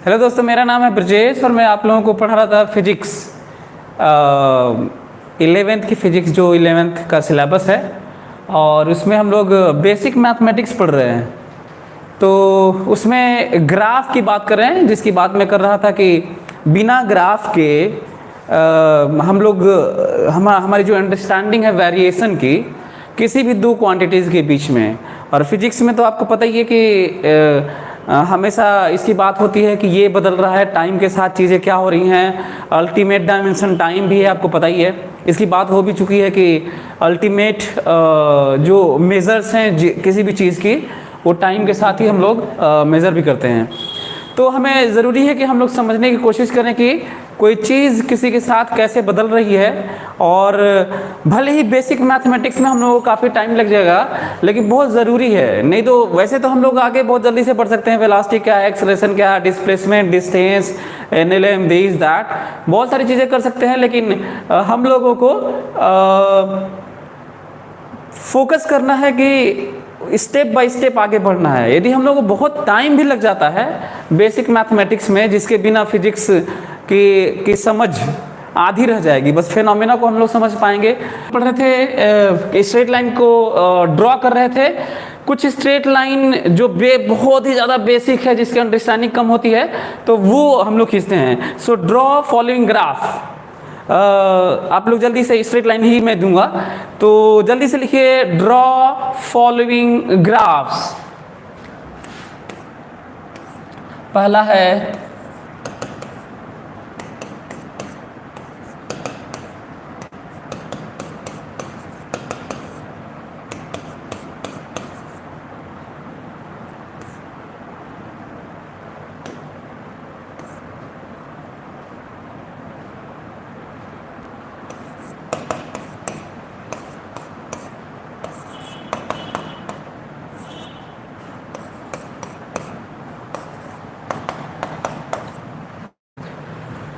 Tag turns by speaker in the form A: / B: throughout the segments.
A: Hello दोस्तों, मेरा नाम है ब्रजेश और मैं आप लोगों को पढ़ा रहा था फिजिक्स 11th की फिजिक्स, जो 11th का सिलेबस है और उसमें हम लोग बेसिक मैथमेटिक्स पढ़ रहे हैं। तो उसमें ग्राफ की बात कर रहे हैं, जिसकी बात मैं कर रहा था कि बिना ग्राफ के हम लोग हमारी जो अंडरस्टैंडिंग है वेरिएशन की किसी भी दो क्वांटिटीज़ के बीच में, और फिजिक्स में तो आपको पता ही है कि हमेशा इसकी बात होती है कि ये बदल रहा है, टाइम के साथ चीज़ें क्या हो रही हैं, अल्टीमेट डायमेंशन टाइम भी है, आपको पता ही है। इसकी बात हो भी चुकी है कि अल्टीमेट जो मेज़र्स हैं किसी भी चीज़ की, वो टाइम के साथ ही हम लोग मेज़र भी करते हैं। तो हमें ज़रूरी है कि हम लोग समझने की कोशिश करें कि कोई चीज़ किसी के साथ कैसे बदल रही है। और भले ही बेसिक मैथमेटिक्स में हम लोगों को काफ़ी टाइम लग जाएगा, लेकिन बहुत ज़रूरी है। नहीं तो वैसे तो हम लोग आगे बहुत जल्दी से बढ़ सकते हैं, वेलोसिटी क्या है, एक्सेलरेशन क्या है, displacement, distance, NLM, this that, बहुत सारी चीज़ें कर सकते हैं। लेकिन हम लोगों को फोकस करना है कि स्टेप बाय स्टेप आगे बढ़ना है। यदि हम लोगों को बहुत टाइम भी लग जाता है बेसिक मैथमेटिक्स में, जिसके बिना फिजिक्स की समझ आधी रह जाएगी, बस फिनोमेना को हम लोग समझ पाएंगे। पढ़ रहे थे, स्ट्रेट लाइन को ड्रॉ कर रहे थे। कुछ स्ट्रेट लाइन जो बहुत ही ज़्यादा बेसिक है, जिसकी अंडरस्टैंडिंग कम होती है, तो वो हम लोग खींचते हैं। So draw following graph. आप लोग जल्दी से स्ट्रेट लाइन ही मैं दूंगा, तो जल्दी से लिखिए ड्रॉ फॉलोइंग ग्राफ्स। पहला है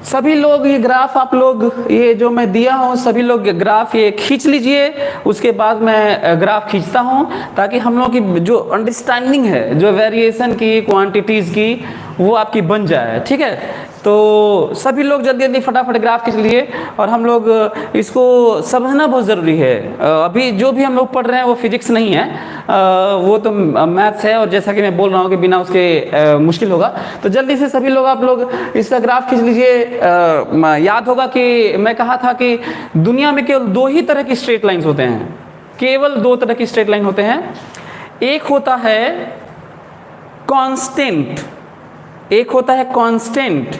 A: सभी लोग ये ग्राफ, आप लोग ये जो मैं दिया हूँ, सभी लोग ग्राफ ये खींच लीजिए। उसके बाद मैं ग्राफ खींचता हूँ ताकि हम लोग की जो अंडरस्टैंडिंग है, जो वेरिएशन की, क्वांटिटीज़ की, वो आपकी बन जाए। ठीक है, तो सभी लोग जल्दी जल्दी फटाफट ग्राफ खींच लिए। और हम लोग इसको समझना बहुत ज़रूरी है। अभी जो भी हम लोग पढ़ रहे हैं वो फिजिक्स नहीं है, वो तो मैथ्स है, और जैसा कि मैं बोल रहा हूँ कि बिना उसके मुश्किल होगा। तो जल्दी से सभी लोग, आप लोग इसका ग्राफ खींच लीजिए। याद होगा कि मैं कहा था कि दुनिया में केवल दो ही तरह की स्ट्रेट लाइन्स होते हैं, केवल दो तरह की स्ट्रेट लाइन होते हैं। एक होता है कांस्टेंट, एक होता है कांस्टेंट,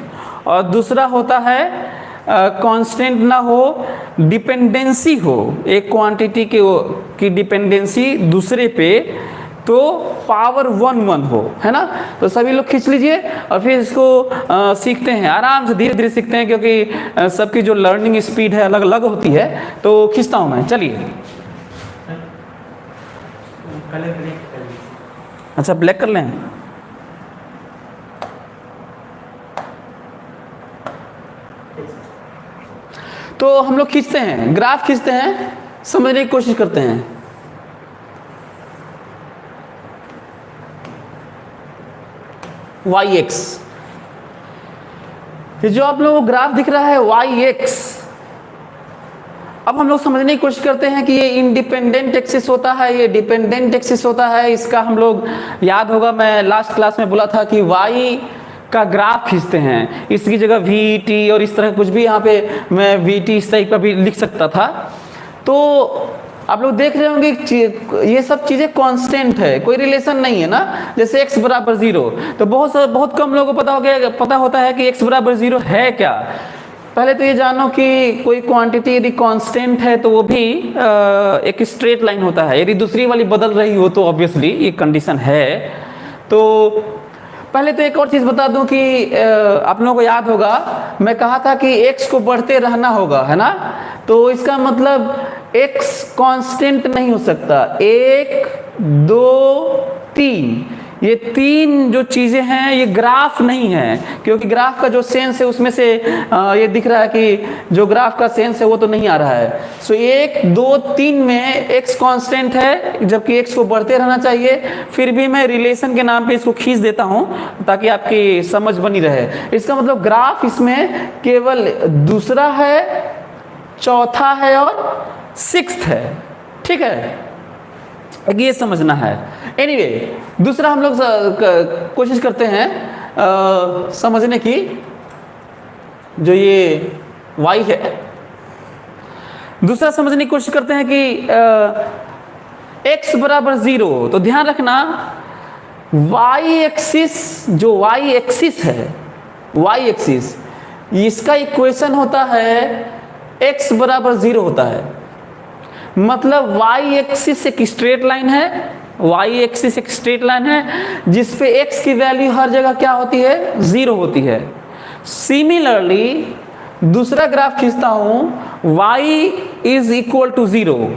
A: और दूसरा होता है कांस्टेंट ना हो, डिपेंडेंसी हो, एक क्वांटिटी की डिपेंडेंसी दूसरे पे, तो पावर 1 हो, है ना। तो सभी लोग खींच लीजिए और फिर इसको सीखते हैं, आराम से धीरे धीरे सीखते हैं, क्योंकि सबकी जो लर्निंग स्पीड है अलग अलग होती है। तो खींचता हूँ मैं, चलिए। अच्छा, ब्लैक कर लें। तो हम लोग खींचते हैं, ग्राफ खींचते हैं, समझने की कोशिश करते हैं। वाई एक्स, ये जो आप लोगों को ग्राफ दिख रहा है वाई एक्स, अब हम लोग समझने की कोशिश करते हैं कि ये इंडिपेंडेंट एक्सिस होता है, ये डिपेंडेंट एक्सिस होता है। इसका हम लोग, याद होगा मैं लास्ट क्लास में बोला था कि वाई का ग्राफ खींचते हैं, इसकी जगह वी टी और इस तरह कुछ भी, यहाँ पे मैं वी टी इस टाइप का भी लिख सकता था। तो आप लोग देख रहे होंगे ये सब चीज़ें कांस्टेंट है, कोई रिलेशन नहीं है ना। जैसे x बराबर 0, तो बहुत कम लोगों को पता होता है कि x बराबर 0 है क्या। पहले तो ये जानो कि कोई क्वांटिटी यदि कांस्टेंट है तो वो भी एक स्ट्रेट लाइन होता है, यदि दूसरी वाली बदल रही हो तो ऑब्वियसली ये कंडीशन है। तो पहले तो एक और चीज़ बता दूं कि आप लोगों को याद होगा मैं कहा था कि x को बढ़ते रहना होगा, है ना। तो इसका मतलब x कांस्टेंट नहीं हो सकता। 1 2 3 ये तीन जो चीज़ें हैं ये ग्राफ नहीं है, क्योंकि ग्राफ का जो सेंस है उसमें से ये दिख रहा है कि जो ग्राफ का सेंस है वो तो नहीं आ रहा है। सो 1 2 3 में x कांस्टेंट है, जबकि x को बढ़ते रहना चाहिए। फिर भी मैं रिलेशन के नाम पे इसको खींच देता हूं ताकि आपकी समझ बनी रहे। इसका मतलब ग्राफ इसमें केवल दूसरा है, चौथा है और सिक्स्थ है, ठीक है, ये समझना है। एनीवे, दूसरा हम लोग कोशिश करते हैं समझने की, जो ये y है, दूसरा समझने की कोशिश करते हैं कि x बराबर 0। तो ध्यान रखना y एक्सिस, जो y एक्सिस है, y एक्सिस, इसका इक्वेशन होता है x बराबर 0 होता है। मतलब y एक्सिस एक स्ट्रेट लाइन है, y एक्सिस एक स्ट्रेट लाइन है जिसपे x की वैल्यू हर जगह क्या होती है, 0 होती है। सिमिलरली दूसरा ग्राफ खींचता हूं, y इज इक्वल टू 0।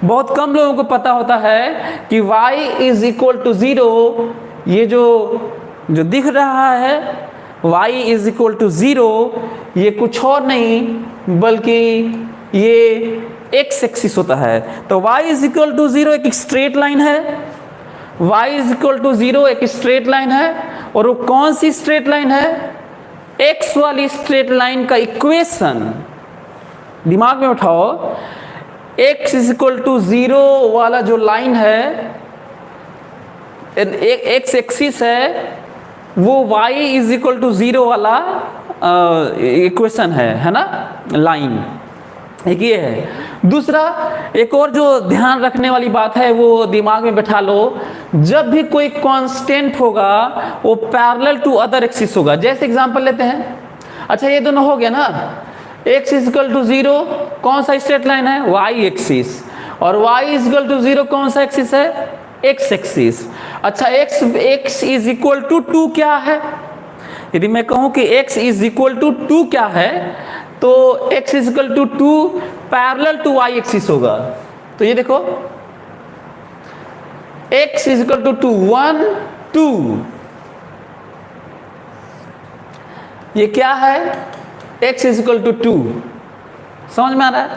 A: बहुत कम लोगों को पता होता है कि y इज इक्वल टू 0, ये जो दिख रहा है y इज इक्वल टू 0, ये कुछ और नहीं बल्कि ये x एक्सिस होता है। तो y इज इक्वल टू 0 एक स्ट्रेट लाइन है, y इज इक्वल टू 0 एक स्ट्रेट लाइन है, और वो कौन सी स्ट्रेट लाइन है, x वाली स्ट्रेट लाइन का इक्वेशन दिमाग में उठाओ। x इज इक्वल टू 0 वाला जो लाइन है, x एक्सिस है, वो y इज इक्वल टू 0 वाला इक्वेशन है ना, लाइन एक ये है। दूसरा एक और जो ध्यान रखने वाली बात है वो दिमाग में बैठा लो, जब भी कोई कांस्टेंट होगा वो पैरेलल टू अदर एक्सिस होगा। जैसे एग्जांपल लेते हैं, अच्छा ये दोनों हो गया ना, x इज इक्वल टू 0 कौन सा स्ट्रेट लाइन है, y एक्सिस, और y इज इक्वल टू 0 कौन सा एक्सिस है, x एक्सिस। अच्छा x इज इक्वल टू 2 क्या है, यदि मैं कहूं कि x इज इक्वल टू 2 क्या है, तो x is equal to 2 parallel to y axis होगा। तो ये देखो x इज इक्वल टू 1 2, ये क्या है, x इज इक्वल टू 2। समझ में आ रहा है?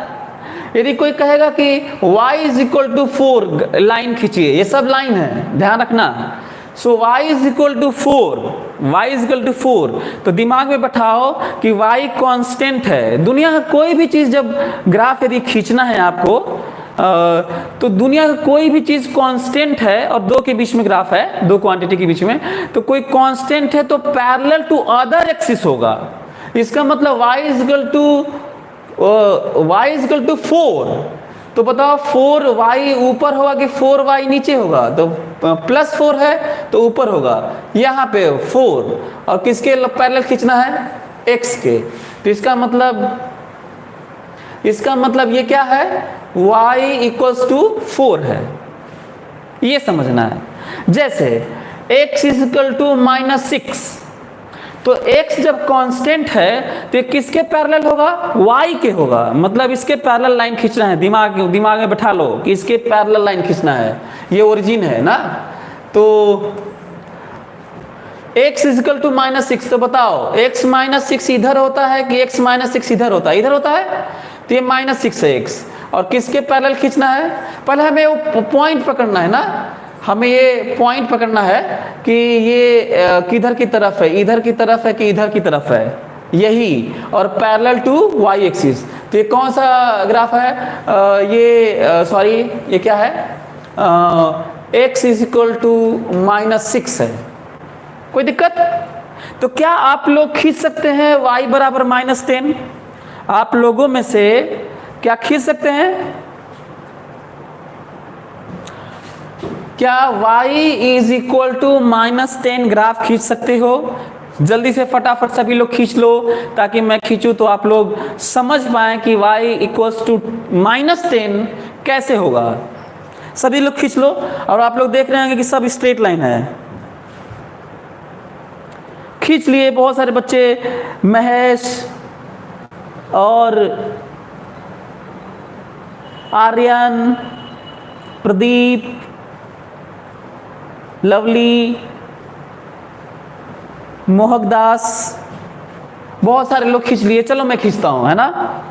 A: यदि कोई कहेगा कि y is equal to 4, line खींचिए, ये सब लाइन है, ध्यान रखना। So y is equal to 4, y is equal to 4, तो दिमाग में बैठाओ कि y कांस्टेंट है। दुनिया का कोई भी चीज़, जब ग्राफ यदि खींचना है आपको, तो दुनिया का कोई भी चीज़ कांस्टेंट है और दो के बीच में ग्राफ है, दो क्वांटिटी के बीच में, तो कोई कांस्टेंट है तो पैरेलल टू अदर एक्सिस होगा। इसका मतलब y इज इक्वल टू 4, तो बताओ 4y ऊपर होगा कि 4y नीचे होगा, तो +4 है तो ऊपर होगा, यहाँ पे 4, और किसके पैरेलल खींचना है, x के। तो इसका मतलब ये क्या है, y इक्वल्स टू 4 है, ये समझना है। जैसे x इज इक्वल टू -6, तो x जब कांस्टेंट है तो ये किसके पैरेलल होगा, y के होगा। मतलब इसके पैरेलल लाइन खींचना है, दिमाग में बैठा लो कि इसके पैरेलल लाइन खींचना है, ये ओरिजिन है ना। तो x इज इक्वल टू -6, तो बताओ x -6 इधर होता है कि x -6 इधर होता है, इधर होता है, तो ये -6 है x, और किसके पैरेलल खींचना है, पहले हमें वो पॉइंट पकड़ना है ना, हमें ये पॉइंट पकड़ना है कि ये किधर की तरफ है, इधर की तरफ है कि इधर की तरफ है, यही, और पैरेलल टू y एक्सिस। तो ये कौन सा ग्राफ है, ये क्या है, x इज इक्वल टू -6 है। कोई दिक्कत? तो क्या आप लोग खींच सकते हैं y बराबर -10? आप लोगों में से क्या खींच सकते हैं? क्या y is equal to -10 graph खींच सकते हो? जल्दी से फटाफट सभी लोग खींच लो, ताकि मैं खींचूं तो आप लोग समझ पाएं कि y इक्वल्स टू -10 कैसे होगा। सभी लोग खींच लो, और आप लोग देख रहे होंगे कि सब स्ट्रेट लाइन है। खींच लिए बहुत सारे बच्चे, महेश और आर्यन, प्रदीप, लवली, मोहकदास, बहुत सारे लोग खींच लिए, चलो मैं खींचता हूं, है ना।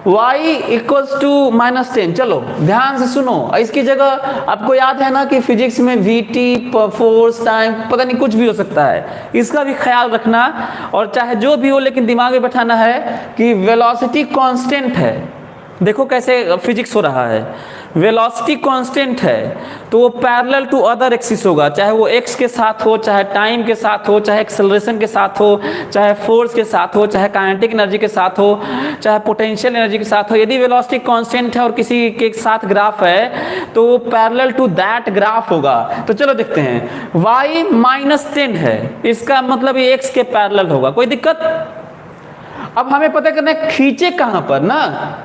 A: y इक्वल्स टू -10, चलो ध्यान से सुनो। इसकी जगह आपको याद है ना कि फिजिक्स में vt, फोर्स, टाइम, पता नहीं कुछ भी हो सकता है, इसका भी ख्याल रखना। और चाहे जो भी हो, लेकिन दिमाग में बैठाना है कि वेलोसिटी कांस्टेंट है। देखो कैसे फिजिक्स हो रहा है, वेलोसिटी कांस्टेंट है तो वो पैरेलल टू अदर एक्सिस होगा, चाहे वो एक्स के साथ हो, चाहे टाइम के साथ हो, चाहे एक्सेलरेशन के साथ हो, चाहे फोर्स के साथ हो, चाहे काइनेटिक एनर्जी के साथ हो, चाहे पोटेंशियल एनर्जी के साथ हो। यदि वेलोसिटी कांस्टेंट है और किसी के साथ ग्राफ है तो वो पैरेलल टू दैट ग्राफ होगा। तो चलो देखते हैं, y -10 है, इसका मतलब ये x के पैरेलल होगा, कोई दिक्कत। अब हमें पता करना है खींचे कहां पर ना,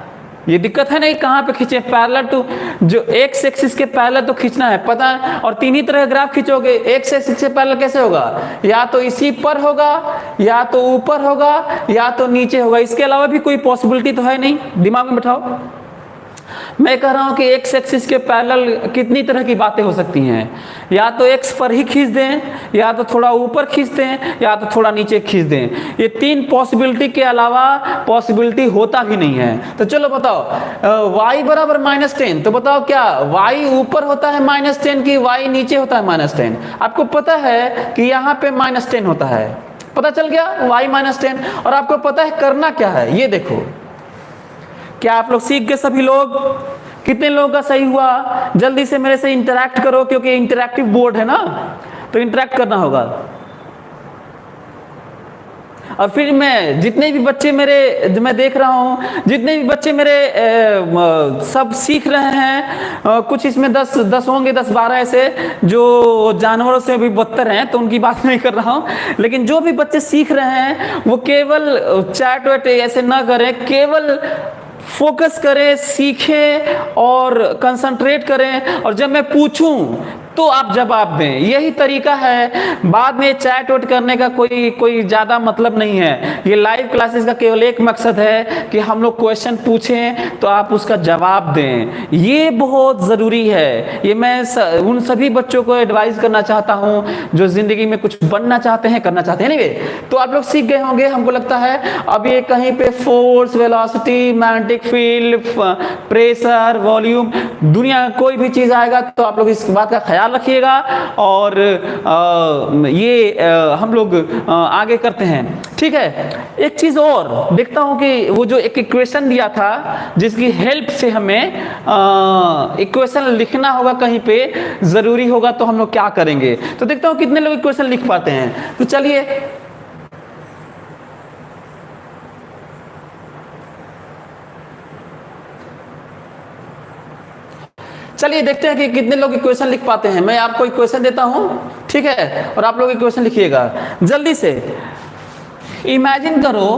A: ये दिक्कत है नहीं, कहां पे खींचे, पैरेलल टू जो एक्स एक्सिस के पैरेलल तो खींचना है, पता है। और तीन ही तरह का ग्राफ खींचोगे, एक्स एक्सिस के पैरेलल कैसे होगा, या तो इसी पर होगा, या तो ऊपर होगा, या तो नीचे होगा, इसके अलावा भी कोई पॉसिबिलिटी तो है नहीं। दिमाग में बैठाओ, मैं कह रहा हूं कि एक्स एक्सिस के पैरेलल कितनी तरह की बातें हो सकती हैं, या तो एक्स पर ही खींच दें, या तो थोड़ा ऊपर खींच दें, या तो थोड़ा नीचे खींच दें। ये तीन पॉसिबिलिटी के अलावा पॉसिबिलिटी होता ही नहीं है। तो चलो बताओ, y बराबर -10, तो बताओ क्या y ऊपर होता है -10 की y नीचे होता है -10? आपको पता है कि यहाँ पे -10 होता है, पता चल गया, y -10। और आपको पता है करना क्या है, ये देखो, क्या आप लोग सीख गए सभी लोग? कितने लोगों का सही हुआ? जल्दी से मेरे से इंटरैक्ट करो, क्योंकि इंटरैक्टिव बोर्ड है ना, तो इंटरैक्ट करना होगा। और फिर मैं जितने भी बच्चे मेरे, मैं देख रहा हूँ जितने भी बच्चे मेरे सब सीख रहे हैं, कुछ इसमें 10 होंगे, 10-12 ऐसे जो जानवरों से भी बदतर हैं, तो उनकी बात नहीं कर रहा हूँ। लेकिन जो भी बच्चे सीख रहे हैं वो केवल चैट वैट ऐसे ना करें, केवल फोकस करें, सीखें और कंसंट्रेट करें, और जब मैं पूछूं तो आप जवाब दें। यही तरीका है, बाद में चैट वैट करने का कोई ज़्यादा मतलब नहीं है। ये लाइव क्लासेस का केवल एक मकसद है कि हम लोग क्वेश्चन पूछें तो आप उसका जवाब दें, ये बहुत ज़रूरी है। ये मैं उन सभी बच्चों को एडवाइस करना चाहता हूँ जो ज़िंदगी में कुछ बनना चाहते हैं, करना चाहते हैं। नहीं, तो आप लोग सीख गए होंगे हमको लगता है। अब ये कहीं पे force, velocity, magnetic field, pressure, volume, दुनिया कोई भी चीज़ आएगा तो आप लोग इस बात का ख्याल रखिएगा। और ये हम लोग आगे करते हैं, ठीक है। एक चीज और देखता हूं कि वो जो एक इक्वेशन दिया था जिसकी हेल्प से हमें इक्वेशन लिखना होगा, कहीं पे जरूरी होगा, तो हम लोग क्या करेंगे। तो देखता हूं कितने लोग इक्वेशन लिख पाते हैं। तो चलिए, देखते हैं कि कितने लोग इक्वेशन लिख पाते हैं। मैं आपको इक्वेशन देता हूं, ठीक है, और आप लोग इक्वेशन लिखिएगा जल्दी से। इमेजिन करो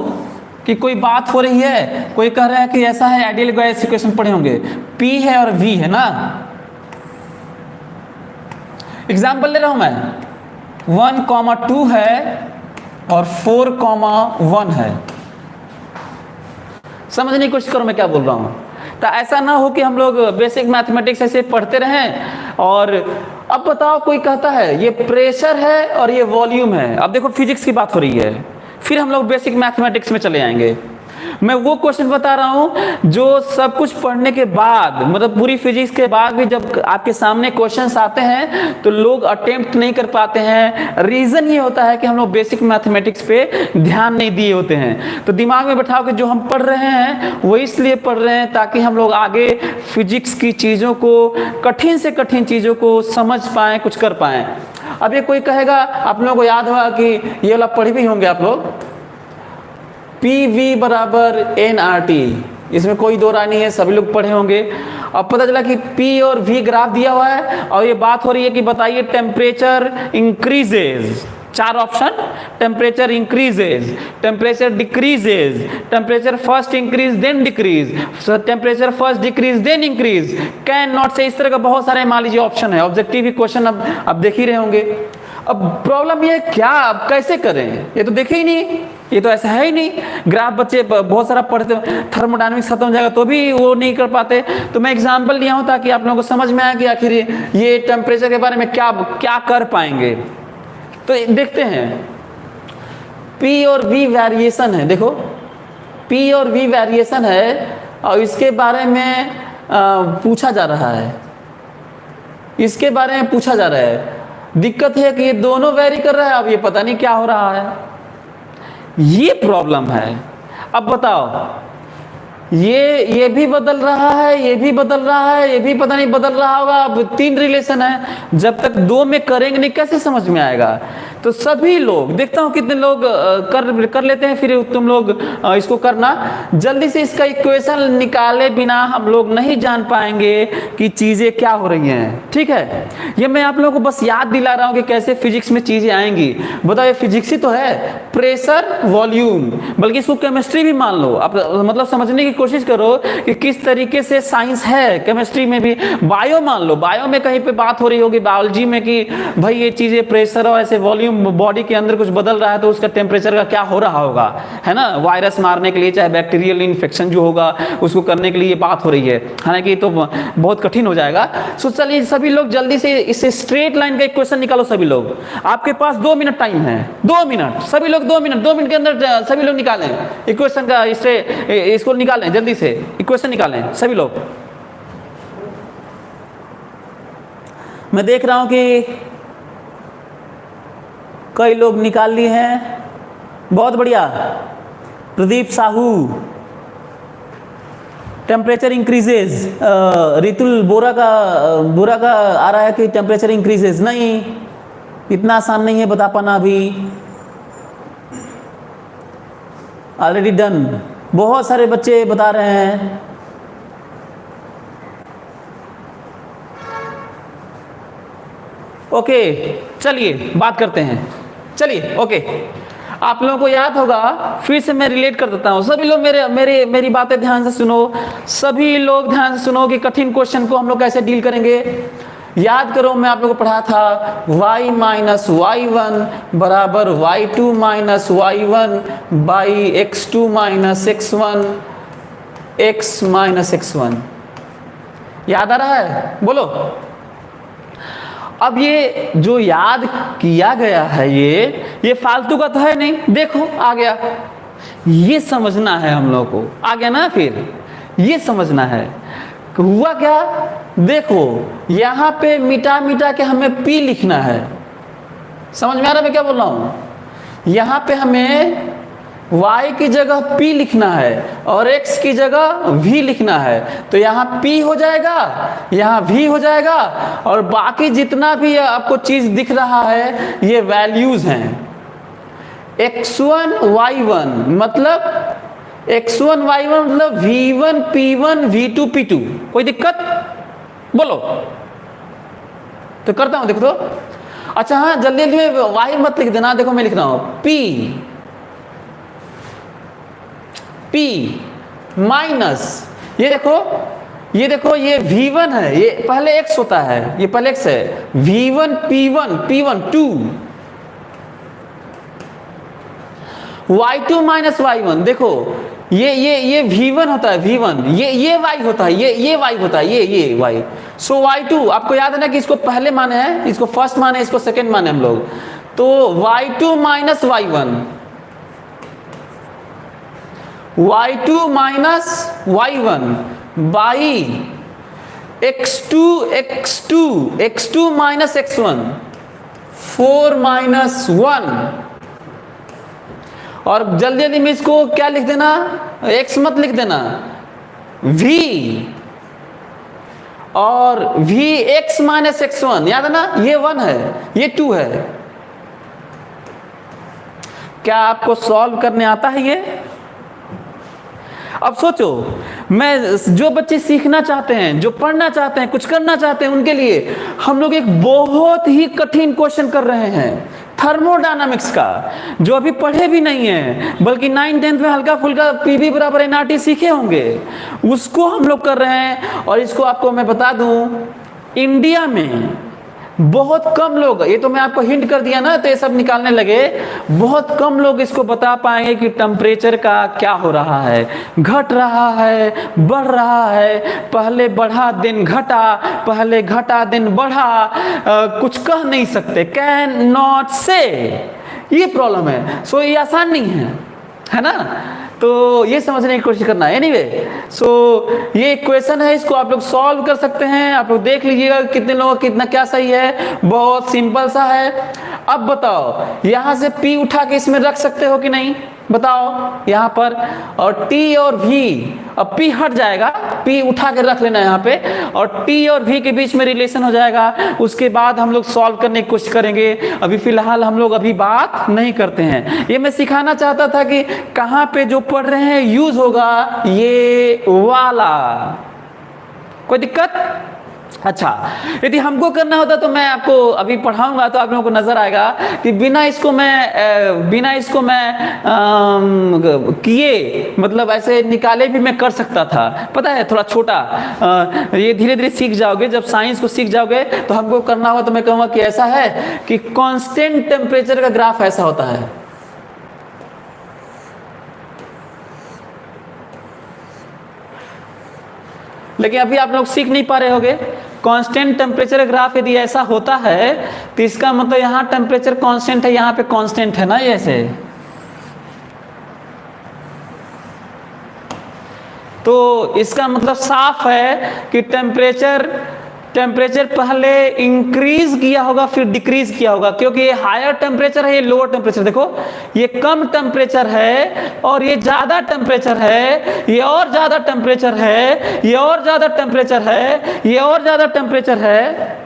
A: कि कोई बात हो रही है, कोई कह रहा है कि ऐसा है, आइडियल गैस इक्वेशन पढ़े होंगे, P है और V है ना। एग्जाम्पल ले रहा हूं मैं, 1,2 है और 4,1 है। समझने की कोशिश करो मैं क्या बोल रहा हूं। तो ऐसा ना हो कि हम लोग बेसिक मैथमेटिक्स ऐसे पढ़ते रहें। और अब बताओ, कोई कहता है ये प्रेशर है और ये वॉल्यूम है। अब देखो फिजिक्स की बात हो रही है, फिर हम लोग बेसिक मैथमेटिक्स में चले आएंगे। मैं वो क्वेश्चन बता रहा हूं जो सब कुछ पढ़ने के बाद, मतलब पूरी फिजिक्स के बाद भी जब आपके सामने क्वेश्चंस आते हैं तो लोग अटेम्प्ट नहीं कर पाते हैं। रीजन ये होता है कि हम लोग बेसिक मैथमेटिक्स पे ध्यान नहीं दिए होते हैं। तो दिमाग में बैठाओ कि जो हम पढ़ रहे हैं वो इसलिए पढ़ रहे हैं ताकि हम लोग आगे फिजिक्स की चीज़ों को, कठिन से कठिन चीज़ों को समझ पाएँ, कुछ कर पाएँ। अब ये कोई कहेगा, आप लोगों को याद होगा कि ये वाला पढ़े भी होंगे आप लोग, PV बराबर nRT, इसमें कोई दो राय नहीं है, सभी लोग पढ़े होंगे। अब पता चला कि P और V ग्राफ दिया हुआ है और ये बात हो रही है कि बताइए temperature increases, 4 option, temperature increases, temperature decreases, temperature first increase then decrease, temperature first decrease then increase, can not say, इस तरह का बहुत सारे मान लीजिए ऑप्शन है। ऑब्जेक्टिव ही क्वेश्चन अब देख ही रहे होंगे। अब प्रॉब्लम ये क्या, अब कैसे करें, ये तो देखे ही नहीं। ये तो ऐसा है ही नहीं। ग्राफ बच्चे बहुत सारा पढ़ते, थर्मोडायनामिक्स खत्म हो जाएगा तो भी वो नहीं कर पाते। तो मैं एग्जांपल लिया हूं ताकि आप लोगों को समझ में आए कि आखिर ये टेम्परेचर के बारे में क्या क्या कर पाएंगे। तो देखते हैं, P और V वेरिएशन है, देखो P और V वेरिएशन है और इसके बारे में पूछा जा रहा है, इसके बारे में पूछा जा रहा है। दिक्कत है कि ये दोनों वेरी कर रहा है, अब ये पता नहीं क्या हो रहा है, ये प्रॉब्लम है। अब बताओ, ये भी बदल रहा है, ये भी बदल रहा है, ये भी पता नहीं बदल रहा होगा। अब 3 रिलेशन है, जब तक 2 में करेंगे नहीं कैसे समझ में आएगा। तो सभी लोग, देखता हूं कितने लोग कर लेते हैं, फिर तुम लोग इसको करना जल्दी से। इसका इक्वेशन निकाले बिना हम लोग नहीं जान पाएंगे कि चीजें क्या हो रही हैं, ठीक है। ये मैं आप लोगों को बस याद दिला रहा हूं कि कैसे फिजिक्स में चीजें आएंगी। बताओ, ये फिजिक्स ही तो है, प्रेशर वॉल्यूम, बल्कि इसको केमिस्ट्री भी मान लो आप, मतलब समझने की कोशिश करो कि किस तरीके से साइंस है। केमिस्ट्री में भी, बायो मान लो, बायो में कहीं पे बात हो रही होगी बायोलॉजी में कि भाई ये चीजें प्रेशर और ऐसे वॉल्यूम, बॉडी के अंदर कुछ बदल रहा है तो उसका टेम्परेचर का क्या हो रहा होगा, है ना। वायरस मारने के लिए, चाहे बैक्टीरियल इन्फेक्शन जो होगा उसको करने के लिए बात हो रही है, हालांकि तो बहुत कठिन हो जाएगा। सो चलिए सभी लोग जल्दी से इससे स्ट्रेट लाइन का इक्वेशन निकालो। सभी लोग, आपके पास 2 मिनट टाइम है, 2 मिनट, सभी लोग 2 मिनट के अंदर सभी लोग निकालें इक्वेशन का, इसको निकालें जल्दी से, इक्वेशन निकालें सभी लोग। मैं देख रहा हूं कि कई लोग निकाल लिए हैं, बहुत बढ़िया। Pradeep Sahu, temperature increases. रितुल बोरा का आ रहा है कि टेम्परेचर इंक्रीजेज। नहीं, इतना आसान नहीं है बता पाना अभी, ऑलरेडी डन। बहुत सारे बच्चे बता रहे हैं। ओके, चलिए बात करते हैं। चलिए ओके, आप लोगों को याद होगा, फिर से मैं रिलेट कर देता हूँ। सभी लोग मेरी बातें ध्यान से सुनो, सभी लोग ध्यान से सुनो कि कठिन क्वेश्चन को हम लोग कैसे डील करेंगे। याद करो, मैं आप लोगों को पढ़ा था y माइनस y1 बराबर y2 minus y1 by x2 minus x1 x minus x1। याद आ रहा है? बोलो। अब ये जो याद किया गया है ये फालतू का तो है नहीं, देखो आ गया। ये समझना है हम लोग को, आ गया ना। फिर ये समझना है हुआ क्या। देखो यहाँ पे मिटा मिटा के हमें P लिखना है। समझ में आ रहा है मैं क्या बोल रहा हूँ। यहाँ पे हमें y की जगह P लिखना है और x की जगह V लिखना है। तो यहाँ P हो जाएगा, यहाँ V हो जाएगा, और बाकी जितना भी आपको चीज दिख रहा है ये वैल्यूज हैं। x1 y1 मतलब x1 y1 मतलब v1 p1 v2 p2। कोई दिक्कत? बोलो तो करता हूं, देखो तो। अच्छा हाँ, जल्दी जल्दी में y मत लिख देना, देखो मैं लिख रहा हूं p माइनस, ये देखो ये v1 है, ये पहले x होता है, ये पहले x है, v1 p1 2, y2 minus y1। देखो ये v1 होता है, v1, ये y होता है, ये y होता है, ये y। सो y2 आपको याद है ना कि इसको पहले माने हैं, इसको फर्स्ट माने, इसको सेकंड माने हम लोग। तो y2 minus y1, y2 minus y1 by x2 minus x1 4 minus 1। और जल्दी जल्दी में इसको क्या लिख देना, x मत लिख देना, v और v x माइनस x1। याद है ना, ये 1 है, ये 2 है। क्या आपको सॉल्व करने आता है ये? अब सोचो, मैं जो बच्चे सीखना चाहते हैं, जो पढ़ना चाहते हैं, कुछ करना चाहते हैं, उनके लिए हम लोग एक बहुत ही कठिन क्वेश्चन कर रहे हैं थर्मोडायनामिक्स का, जो अभी पढ़े भी नहीं है, बल्कि 9th-10th में हल्का फुल्का पीवी बराबर एनआरटी सीखे होंगे, उसको हम लोग कर रहे हैं। और इसको आपको मैं बता दूं, इंडिया में बहुत कम लोग, ये तो मैं आपको हिंट कर दिया ना, तो ये सब निकालने लगे। बहुत कम लोग इसको बता पाएंगे कि टेम्परेचर का क्या हो रहा है, घट रहा है, बढ़ रहा है, पहले बढ़ा दिन घटा, पहले घटा दिन बढ़ा, कुछ कह नहीं सकते, कैन नॉट से, ये प्रॉब्लम है। सो ये आसान नहीं है ना, तो ये समझने की कोशिश करना है। एनीवे, सो ये इक्वेशन है, इसको आप लोग सॉल्व कर सकते हैं। आप लोग देख लीजिएगा कितने लोगों का कितना क्या सही है, बहुत सिंपल सा है। अब बताओ, यहां से P उठा के इसमें रख सकते हो कि नहीं, बताओ यहाँ पर, और T और V, अब P हट जाएगा, P उठा के रख लेना यहाँ पे, और T और V के बीच में रिलेशन हो जाएगा। उसके बाद हम लोग सॉल्व करने की कोशिश करेंगे। अभी फिलहाल हम लोग अभी बात नहीं करते हैं। ये मैं सिखाना चाहता था कि कहाँ पे जो पढ़ रहे हैं यूज होगा ये वाला। कोई दिक्कत? अच्छा, यदि हमको करना होता तो मैं आपको अभी पढ़ाऊंगा तो आप लोगों को नजर आएगा कि बिना इसको मैं किए, मतलब ऐसे निकाले भी मैं कर सकता था। पता है, थोड़ा छोटा, ये धीरे धीरे सीख जाओगे। जब साइंस को सीख जाओगे तो हमको करना होगा तो मैं कहूँगा कि ऐसा है कि कांस्टेंट टेम्परेचर का ग्राफ ऐसा होता है। लेकिन अभी आप लोग सीख नहीं पा रहे होगे। कांस्टेंट टेम्परेचर ग्राफ यदि ऐसा होता है तो इसका मतलब यहाँ टेम्परेचर कांस्टेंट है, यहाँ पे कांस्टेंट है ना, ये ऐसे। तो इसका मतलब साफ है कि टेम्परेचर पहले इंक्रीज किया होगा फिर डिक्रीज किया होगा, क्योंकि ये हायर टेम्परेचर है, ये लोअर टेम्परेचर। देखो, ये कम टेम्परेचर है और ये ज्यादा टेम्परेचर है, ये और ज्यादा टेम्परेचर है, ये और ज्यादा टेम्परेचर है, ये और ज्यादा टेम्परेचर है।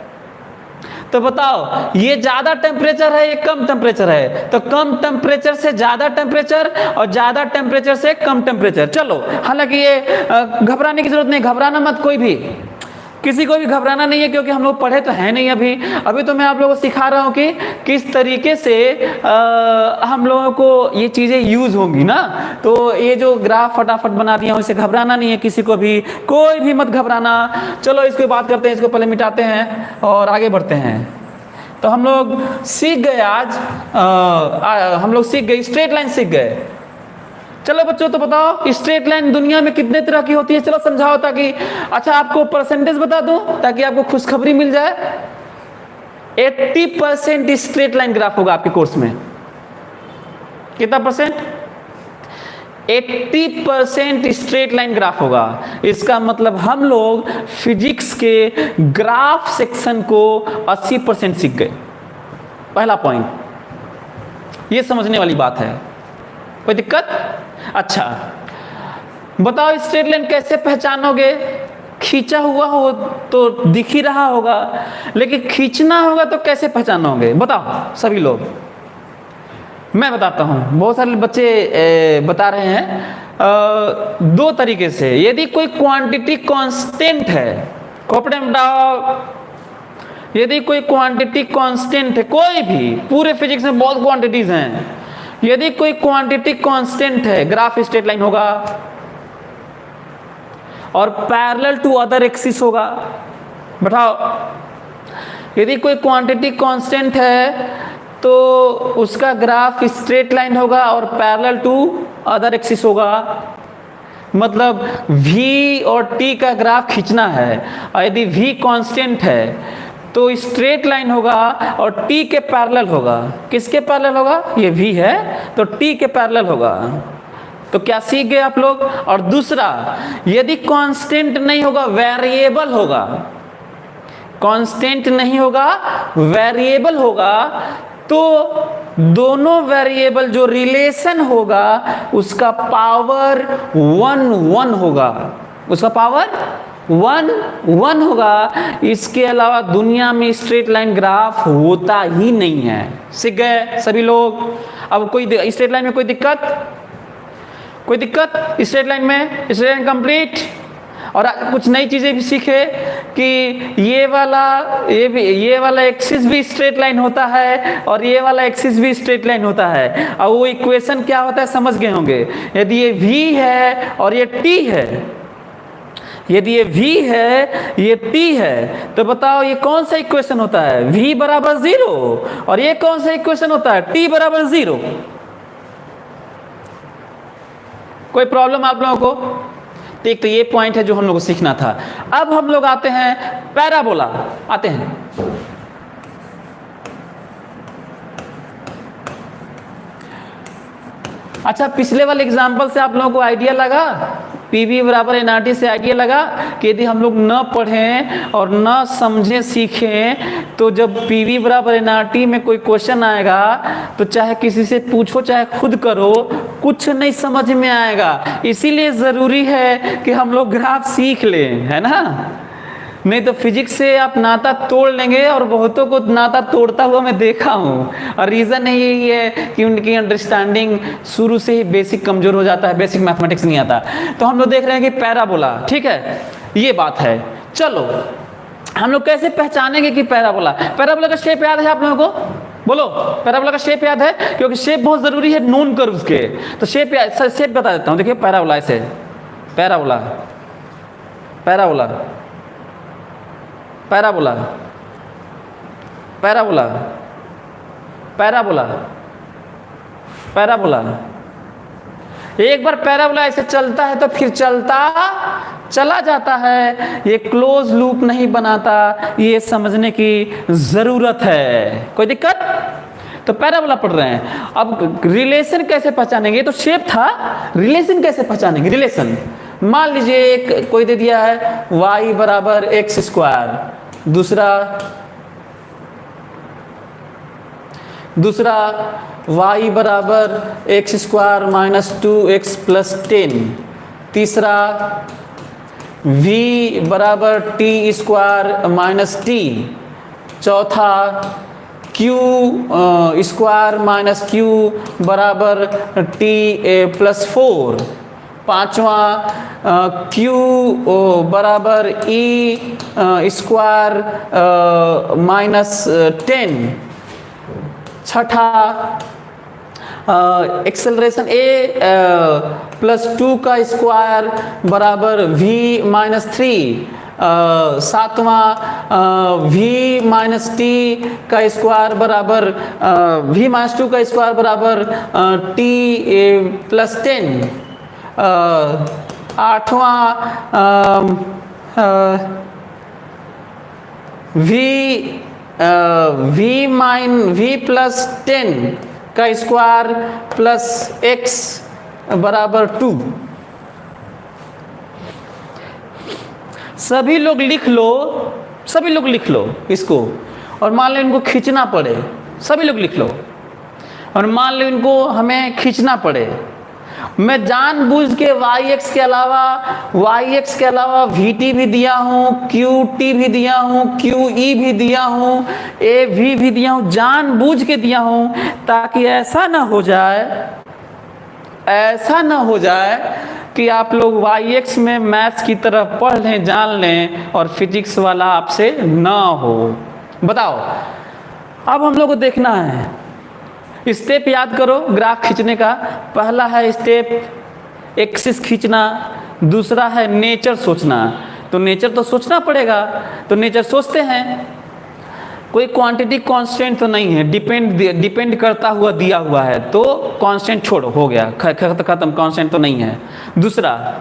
A: तो बताओ, ये ज्यादा टेम्परेचर है, ये कम टेम्परेचर है, तो कम टेम्परेचर से ज्यादा टेम्परेचर और ज्यादा टेम्परेचर से कम टेम्परेचर। चलो, हालांकि ये घबराने की जरूरत नहीं, घबराना मत, कोई भी, किसी को भी घबराना नहीं है, क्योंकि हम लोग पढ़े तो है नहीं अभी तो मैं आप लोगों को सिखा रहा हूँ कि किस तरीके से हम लोगों को ये चीज़ें यूज होंगी ना। तो ये जो ग्राफ फटाफट बना दिया हूँ, इससे घबराना नहीं है किसी को भी, कोई भी मत घबराना। चलो इसको बात करते हैं, इसको पहले मिटाते हैं और आगे बढ़ते हैं। तो हम लोग सीख गए आज, हम लोग सीख गए, स्ट्रेट लाइन सीख गए। चलो बच्चों, तो बताओ स्ट्रेट लाइन दुनिया में कितने तरह की होती है, चलो समझाओ, ताकि अच्छा आपको परसेंटेज बता दूं ताकि आपको खुशखबरी मिल जाए। 80% स्ट्रेट लाइन ग्राफ होगा आपके कोर्स में। कितना परसेंट? 80% स्ट्रेट लाइन ग्राफ होगा। इसका मतलब हम लोग फिजिक्स के ग्राफ सेक्शन को 80% सीख गए। पहला पॉइंट, ये समझने वाली बात है। कोई दिक्कत? अच्छा बताओ, स्ट्रेट लाइन कैसे पहचानोगे? खींचा हुआ हो तो दिख ही रहा होगा, लेकिन खींचना होगा तो कैसे पहचानोगे? बताओ सभी लोग। मैं बताता हूं, बहुत सारे बच्चे बता रहे हैं दो तरीके से। यदि कोई क्वांटिटी कांस्टेंट है, खोपड़े में बताओ, यदि कोई क्वांटिटी कांस्टेंट है, कोई भी, पूरे फिजिक्स में बहुत क्वांटिटीज हैं, यदि कोई क्वांटिटी कांस्टेंट है, ग्राफ स्ट्रेट लाइन होगा और पैरेलल टू अदर एक्सिस होगा। बताओ, यदि कोई क्वांटिटी कांस्टेंट है तो उसका ग्राफ स्ट्रेट लाइन होगा और पैरेलल टू अदर एक्सिस होगा। मतलब V और T का ग्राफ खींचना है, और यदि V कांस्टेंट है तो स्ट्रेट लाइन होगा और T के पैरेलल होगा। किसके पैरेलल होगा? ये V है तो T के पैरेलल होगा। तो क्या सीख गए आप लोग? और दूसरा, यदि कांस्टेंट नहीं होगा, वेरिएबल होगा, कांस्टेंट नहीं होगा, वेरिएबल होगा, तो दोनों वेरिएबल जो रिलेशन होगा उसका पावर 1 होगा, उसका पावर 1 होगा। इसके अलावा दुनिया में स्ट्रेट लाइन ग्राफ होता ही नहीं है। सीख गए सभी लोग? अब कोई स्ट्रेट लाइन में कोई दिक्कत? कोई दिक्कत स्ट्रेट लाइन में? Straight line complete. और कुछ नई चीजें भी सीखे कि ये वाला एक्सिस भी स्ट्रेट लाइन होता है और ये वाला एक्सिस भी स्ट्रेट लाइन होता है। और वो इक्वेशन क्या होता है समझ गए होंगे। यदि ये V है और ये T है, यदि ये v है, ये t है, तो बताओ ये कौन सा इक्वेशन होता है? v बराबर 0। और ये कौन सा इक्वेशन होता है? t बराबर 0। कोई प्रॉब्लम आप लोगों को? तो एक तो ये पॉइंट है जो हम लोग को सीखना था। अब हम लोग आते हैं पैराबोला, आते हैं। अच्छा, पिछले वाले एग्जाम्पल से आप लोगों को आइडिया लगा, पीवी बराबर एनआरटी से आइडिया लगा कि यदि हम लोग न पढ़ें और न समझें सीखें तो जब पीवी बराबर एनआरटी में कोई क्वेश्चन आएगा तो चाहे किसी से पूछो चाहे खुद करो, कुछ नहीं समझ में आएगा। इसीलिए ज़रूरी है कि हम लोग ग्राफ सीख लें, है ना? नहीं तो फिजिक्स से आप नाता तोड़ लेंगे, और बहुतों को नाता तोड़ता हुआ मैं देखा हूँ। और रीज़न यही है कि उनकी अंडरस्टैंडिंग शुरू से ही बेसिक कमज़ोर हो जाता है, बेसिक मैथमेटिक्स नहीं आता। तो हम लोग देख रहे हैं कि पैराबोला, ठीक है, ये बात है। चलो हम लोग कैसे पहचानेंगे कि पैराबोला? पैराबोला का शेप याद है आप लोगों को? बोलो, पैराबोला का शेप याद है? क्योंकि शेप बहुत ज़रूरी है नोन कर्व्स के। तो शेप बता देता हूँ। देखिए पैराबोला ऐसे, parabola, parabola, parabola, parabola, parabola, parabola. एक बार पैराबोला ऐसे चलता है तो फिर चलता चला जाता है। ये क्लोज लूप नहीं बनाता, ये समझने की ज़रूरत है। कोई दिक्कत? तो पैराबोला पढ़ रहे हैं। अब रिलेशन कैसे पहचानेंगे? तो शेप था, रिलेशन कैसे पहचानेंगे? रिलेशन मान लीजिए एक कोई दे दिया है y बराबर एक्स स्क्वायर, दूसरा y बराबर x square minus 2x plus 10, तीसरा v बराबर टी स्क्वायर माइनस टी, चौथा q स्क्वायर माइनस q बराबर टी प्लस 4, पांचवा q बराबर e स्क्वायर माइनस 10, छठा एक्सेलरेशन a प्लस 2 का स्क्वायर बराबर v माइनस 3, सातवां v माइनस टी का स्क्वायर बराबर v माइनस 2 का स्क्वायर बराबर t प्लस 10, आठवां v प्लस 10 का स्क्वायर प्लस x बराबर 2। सभी लोग लिख लो, सभी लोग लिख लो इसको। और मान लो इनको खींचना पड़े, सभी लोग लिख लो। और मान लो इनको हमें खींचना पड़े, मैं जानबूझ के yx के अलावा vt भी दिया हूँ, qt भी दिया हूँ, qe भी दिया हूँ, av भी दिया हूँ, जानबूझ के दिया हूँ ताकि ऐसा ना हो जाए कि आप लोग yx में मैथ्स की तरफ पढ़ लें, जान लें और फिजिक्स वाला आपसे ना हो। बताओ, अब हम लोग को देखना है, स्टेप याद करो ग्राफ खींचने का। पहला है स्टेप एक्सिस खींचना, दूसरा है नेचर सोचना। तो नेचर तो सोचना पड़ेगा, तो नेचर सोचते हैं। कोई क्वांटिटी कांस्टेंट तो नहीं है, डिपेंड करता हुआ दिया हुआ है, तो कांस्टेंट छोड़ो, हो गया, खत्म, कांस्टेंट तो नहीं है। दूसरा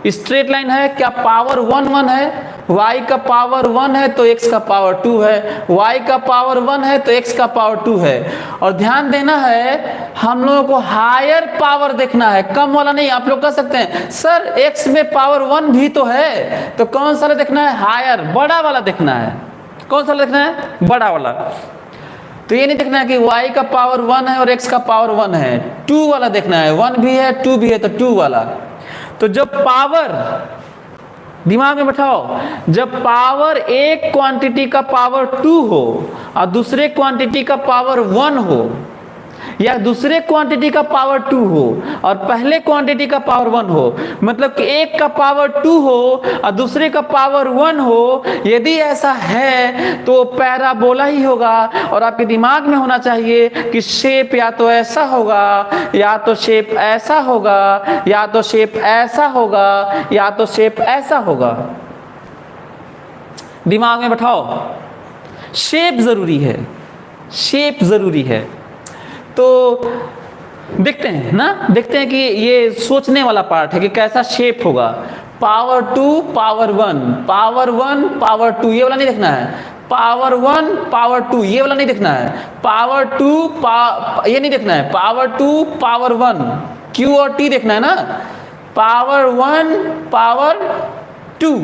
A: स्ट्रेट लाइन है, क्या पावर 1 1 है? y का पावर 1 है तो x का पावर 2 है, y का पावर 1 है तो x का पावर 2 है। और ध्यान देना है, हम लोगों को हायर पावर देखना है, कम वाला नहीं। आप लोग कह सकते हैं सर x में पावर 1 भी तो है, तो कौन सा देखना है? हायर, बड़ा वाला देखना है। कौन सा देखना है? बड़ा वाला। तो ये नहीं देखना है कि y का पावर 1 है और x का पावर 1 है, 2 वाला देखना है। 1 भी है 2 भी है तो 2 वाला। तो जब पावर, दिमाग में बैठाओ, जब पावर एक क्वांटिटी का पावर 2 हो और दूसरे क्वांटिटी का पावर 1 हो, या दूसरे क्वांटिटी का पावर 2 हो और पहले क्वांटिटी का पावर 1 हो, मतलब कि एक का पावर 2 हो और दूसरे का पावर 1 हो, यदि ऐसा है तो पैराबोला ही होगा। और आपके दिमाग में होना चाहिए कि शेप या तो ऐसा होगा, या तो शेप ऐसा होगा, या तो शेप ऐसा होगा, या तो शेप ऐसा होगा। दिमाग में बैठाओ, शेप जरूरी है, शेप जरूरी है। तो देखते हैं ना, देखते हैं कि ये सोचने वाला पार्ट है कि कैसा शेप होगा। पावर 2 पावर 1, पावर 1 पावर 2, ये वाला नहीं देखना है। पावर 1 पावर 2, ये वाला नहीं देखना है। पावर 2 ये नहीं देखना है। पावर 2 पावर 1, Q और T देखना है ना। पावर 1 पावर 2,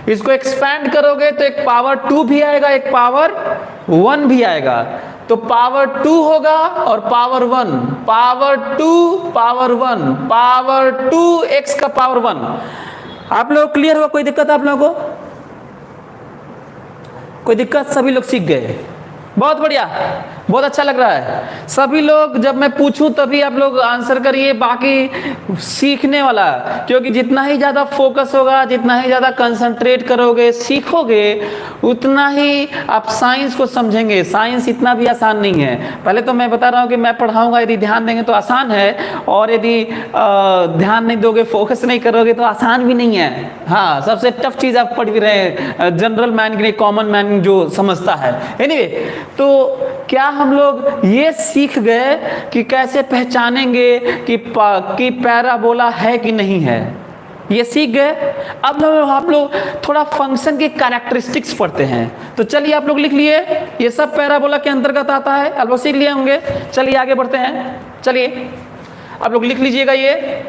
A: इसको एक्सपैंड करोगे तो एक पावर 2 भी आएगा, एक पावर 1 भी आएगा। तो पावर 2 होगा और power 1, power 2 power 1, power 2 x का पावर 1। आप लोग क्लियर हुआ? कोई दिक्कत आप लोगों को? कोई दिक्कत? सभी लोग सीख गए? बहुत बढ़िया, बहुत अच्छा लग रहा है। सभी लोग, जब मैं पूछूं तभी आप लोग आंसर करिए, बाकी सीखने वाला, क्योंकि जितना ही ज़्यादा फोकस होगा, जितना ही ज़्यादा कंसंट्रेट करोगे, सीखोगे, उतना ही आप साइंस को समझेंगे। साइंस इतना भी आसान नहीं है। पहले तो मैं बता रहा हूँ कि मैं पढ़ाऊँगा, यदि ध्यान देंगे तो आसान है, और यदि ध्यान नहीं दोगे, फोकस नहीं करोगे तो आसान भी नहीं है। हाँ, सबसे टफ चीज़ आप पढ़ भी रहे हैं, जनरल मैन के लिए, कॉमन मैन जो समझता है। एनीवे, तो क्या हम लोग ये सीख गए कि कैसे पहचानेंगे कि पैराबोला है कि नहीं है? ये सीख गए। अब हम लोग थोड़ा फंक्शन के कैरेक्टरिस्टिक्स पढ़ते हैं। तो चलिए आप लोग लिख लिए, ये सब पैराबोला के अंतर्गत आता है, आप लोग सीख लिए होंगे। चलिए आगे बढ़ते हैं। चलिए आप लोग लिख लीजिएगा ये।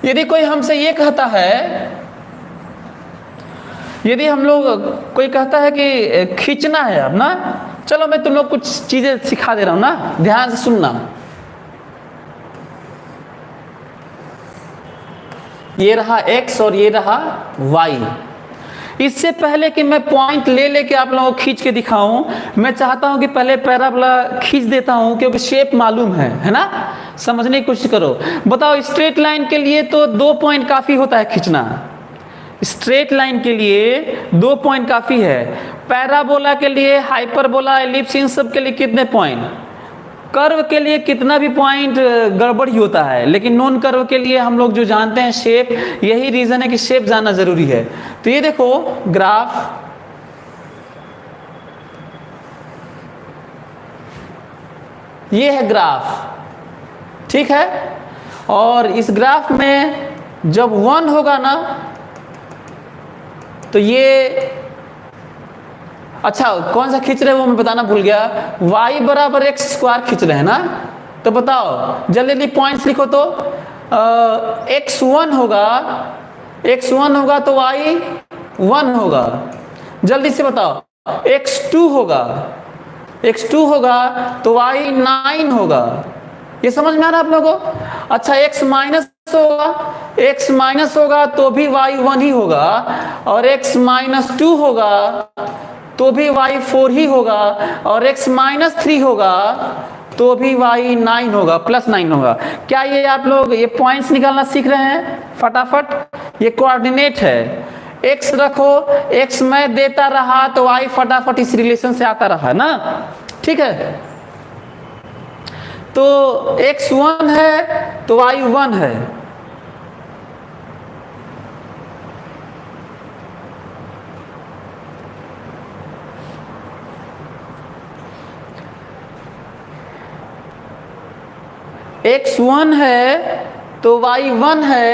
A: यदि कोई हमसे ये कहता है, यदि हम लोग, कोई कहता है कि खींचना है अब ना, चलो मैं तुम लोग कुछ चीजें सिखा दे रहा हूं ना, ध्यान से सुनना। ये रहा x और ये रहा y। इससे पहले कि मैं पॉइंट ले लेके आप लोगों को खींच के दिखाऊं, मैं चाहता हूं कि पहले पैराबोला खींच देता हूं, क्योंकि शेप मालूम है ना। समझने की कोशिश करो। बताओ, स्ट्रेट लाइन के लिए तो 2 पॉइंट काफी होता है खींचना। स्ट्रेट लाइन के लिए 2 पॉइंट काफी है। पैराबोला के लिए, हाइपरबोला, एलिप्स, इन सब के लिए कितने पॉइंट? कर्व के लिए कितना भी पॉइंट गड़बड़ ही होता है, लेकिन नॉन कर्व के लिए हम लोग जो जानते हैं शेप, यही रीजन है कि शेप जानना जरूरी है। तो ये देखो ग्राफ, ये है ग्राफ, ठीक है। और इस ग्राफ में जब 1 होगा ना, तो ये, अच्छा कौन सा खींच रहे हैं वो मैं बताना भूल गया, y बराबर x स्क्वायर खींच रहे हैं ना। तो बताओ जल्दी जल्दी पॉइंट्स लिखो। तो x1 होगा, x1 होगा तो y 1 होगा। जल्दी से बताओ, x2 होगा, x2 होगा तो y 9 होगा। ये समझ में आ रहा है आप लोगों को? अच्छा, x माइनस होगा, x माइनस होगा तो भी y 1 ही होगा, और x माइनस 2 होगा तो भी y 4 ही होगा, और x माइनस 3 होगा तो भी y 9 होगा, प्लस 9 होगा। क्या ये आप लोग ये पॉइंट्स निकालना सीख रहे हैं फटाफट? ये कोऑर्डिनेट है, x रखो, x मैं देता रहा तो y फटाफट इस रिलेशन से आता रहा ना, ठीक है। तो x 1 है तो y 1 है। x1 है तो y1 है,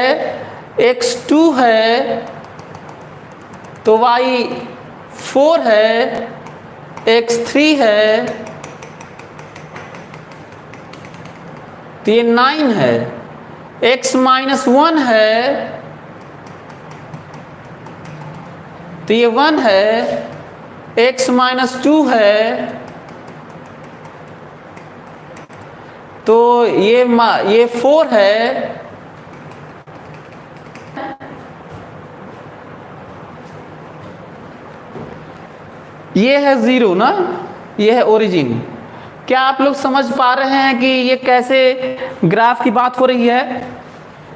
A: x2 है तो y4 है, x3 है तो ये 9 है, x माइनस 1 है तो ये 1 है, x माइनस 2 है तो ये 4 है, ये है 0 ना, ये है ओरिजिन। क्या आप लोग समझ पा रहे हैं कि ये कैसे ग्राफ की बात हो रही है,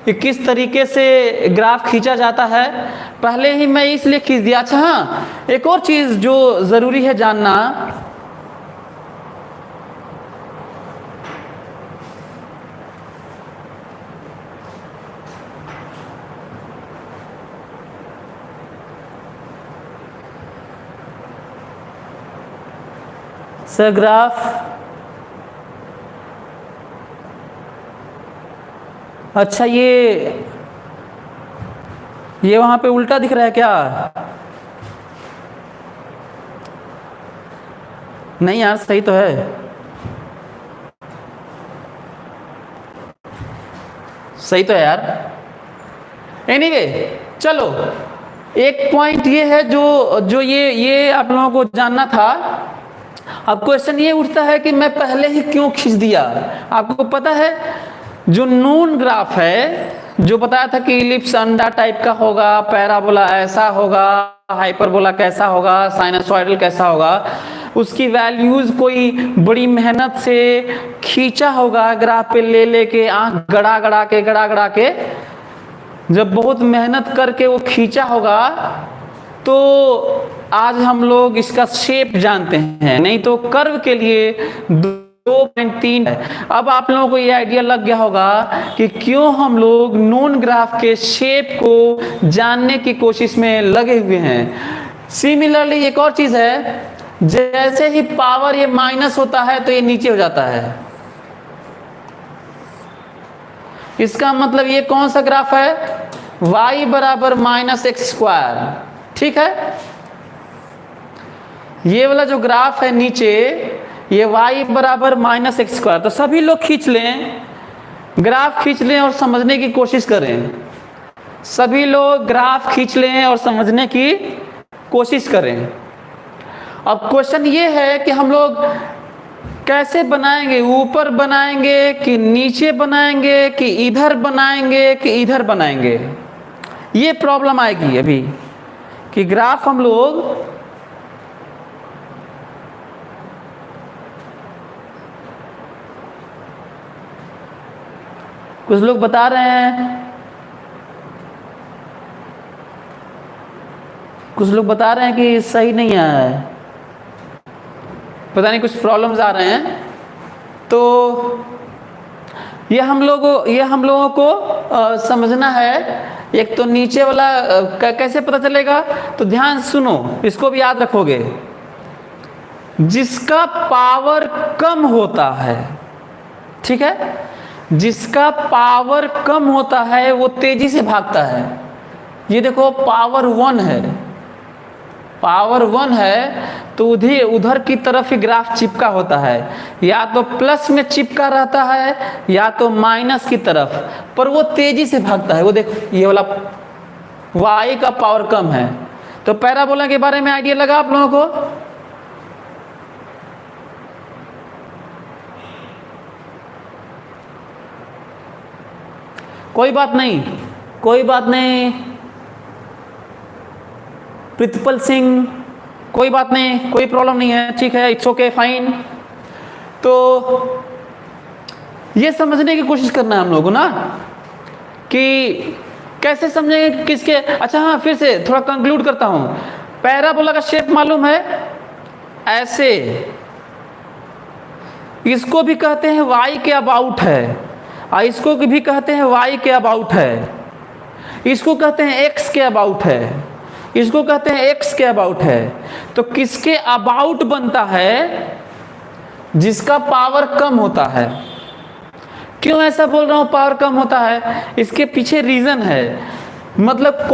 A: कि किस तरीके से ग्राफ खींचा जाता है। पहले ही मैं इसलिए खींच दिया। अच्छा हाँ, एक और चीज़ जो ज़रूरी है जानना, सर ग्राफ, अच्छा ये वहां पे उल्टा दिख रहा है क्या? नहीं यार, सही तो है, सही तो है यार। एनीवे चलो, एक पॉइंट ये है जो ये आप लोगों को जानना था। अब क्वेश्चन ये उठता है कि मैं पहले ही क्यों खींच दिया। आपको पता है जो नून ग्राफ है, जो बताया था कि इलिप्स अंडा टाइप का होगा, पैराबोला ऐसा होगा, हाइपरबोला कैसा होगा, साइनसॉइडल कैसा होगा, उसकी वैल्यूज कोई बड़ी मेहनत से खींचा होगा ग्राफ पे ले लेके, आंख गड़ा गड़ा के जब बहुत मेहनत करके वो खींचा होगा, तो आज हम लोग इसका शेप जानते हैं। नहीं तो कर्व के लिए 2.3 है। अब आप लोगों को ये आइडिया लग गया होगा कि क्यों हम लोग नून ग्राफ के शेप को जानने की कोशिश में लगे हुए हैं। सिमिलरली एक और चीज है, जैसे ही पावर ये माइनस होता है तो ये नीचे हो जाता है। इसका मतलब ये कौन सा ग्राफ है? y बराबर -x²। ठीक है, ये वाला जो ग्राफ है नीचे, ये y बराबर -x²। तो सभी लोग खींच लें, ग्राफ खींच लें और समझने की कोशिश करें। सभी लोग ग्राफ खींच लें और समझने की कोशिश करें। अब क्वेश्चन ये है कि हम लोग कैसे बनाएंगे, ऊपर बनाएंगे कि नीचे बनाएंगे, कि इधर बनाएंगे कि इधर बनाएंगे। ये प्रॉब्लम आएगी अभी कि ग्राफ हम लोग कुछ लोग बता रहे हैं, कुछ लोग बता रहे हैं कि सही नहीं आया है, पता नहीं कुछ प्रॉब्लम्स आ रहे हैं। तो ये हम लोगों को समझना है। एक तो नीचे वाला कैसे पता चलेगा, तो ध्यान सुनो, इसको भी याद रखोगे। जिसका पावर कम होता है, ठीक है, जिसका पावर कम होता है वो तेजी से भागता है। ये देखो पावर 1 है, पावर 1 है तो उधर की तरफ ही ग्राफ चिपका होता है, या तो प्लस में चिपका रहता है या तो माइनस की तरफ, पर वो तेजी से भागता है। वो देखो ये वाला y का पावर कम है। तो पैराबोला के बारे में आइडिया लगा आप लोगों को? कोई बात नहीं, कोई बात नहीं प्रितपल सिंह, कोई बात नहीं, कोई प्रॉब्लम नहीं है, ठीक है, इट्स ओके, फाइन। तो ये समझने की कोशिश करना है हम लोगों को ना, कि कैसे समझेंगे किसके। अच्छा हाँ, फिर से थोड़ा कंक्लूड करता हूं। पैराबोला का शेप मालूम है, ऐसे, इसको भी कहते हैं y के अबाउट है, और इसको भी कहते हैं y के अबाउट है, इसको कहते हैं x के अबाउट है, इसको कहते हैं x के अबाउट है। तो किसके अबाउट बनता है? जिसका पावर कम होता है। क्यों ऐसा बोल रहा हूं पावर कम होता है? इसके पीछे रीजन है। मतलब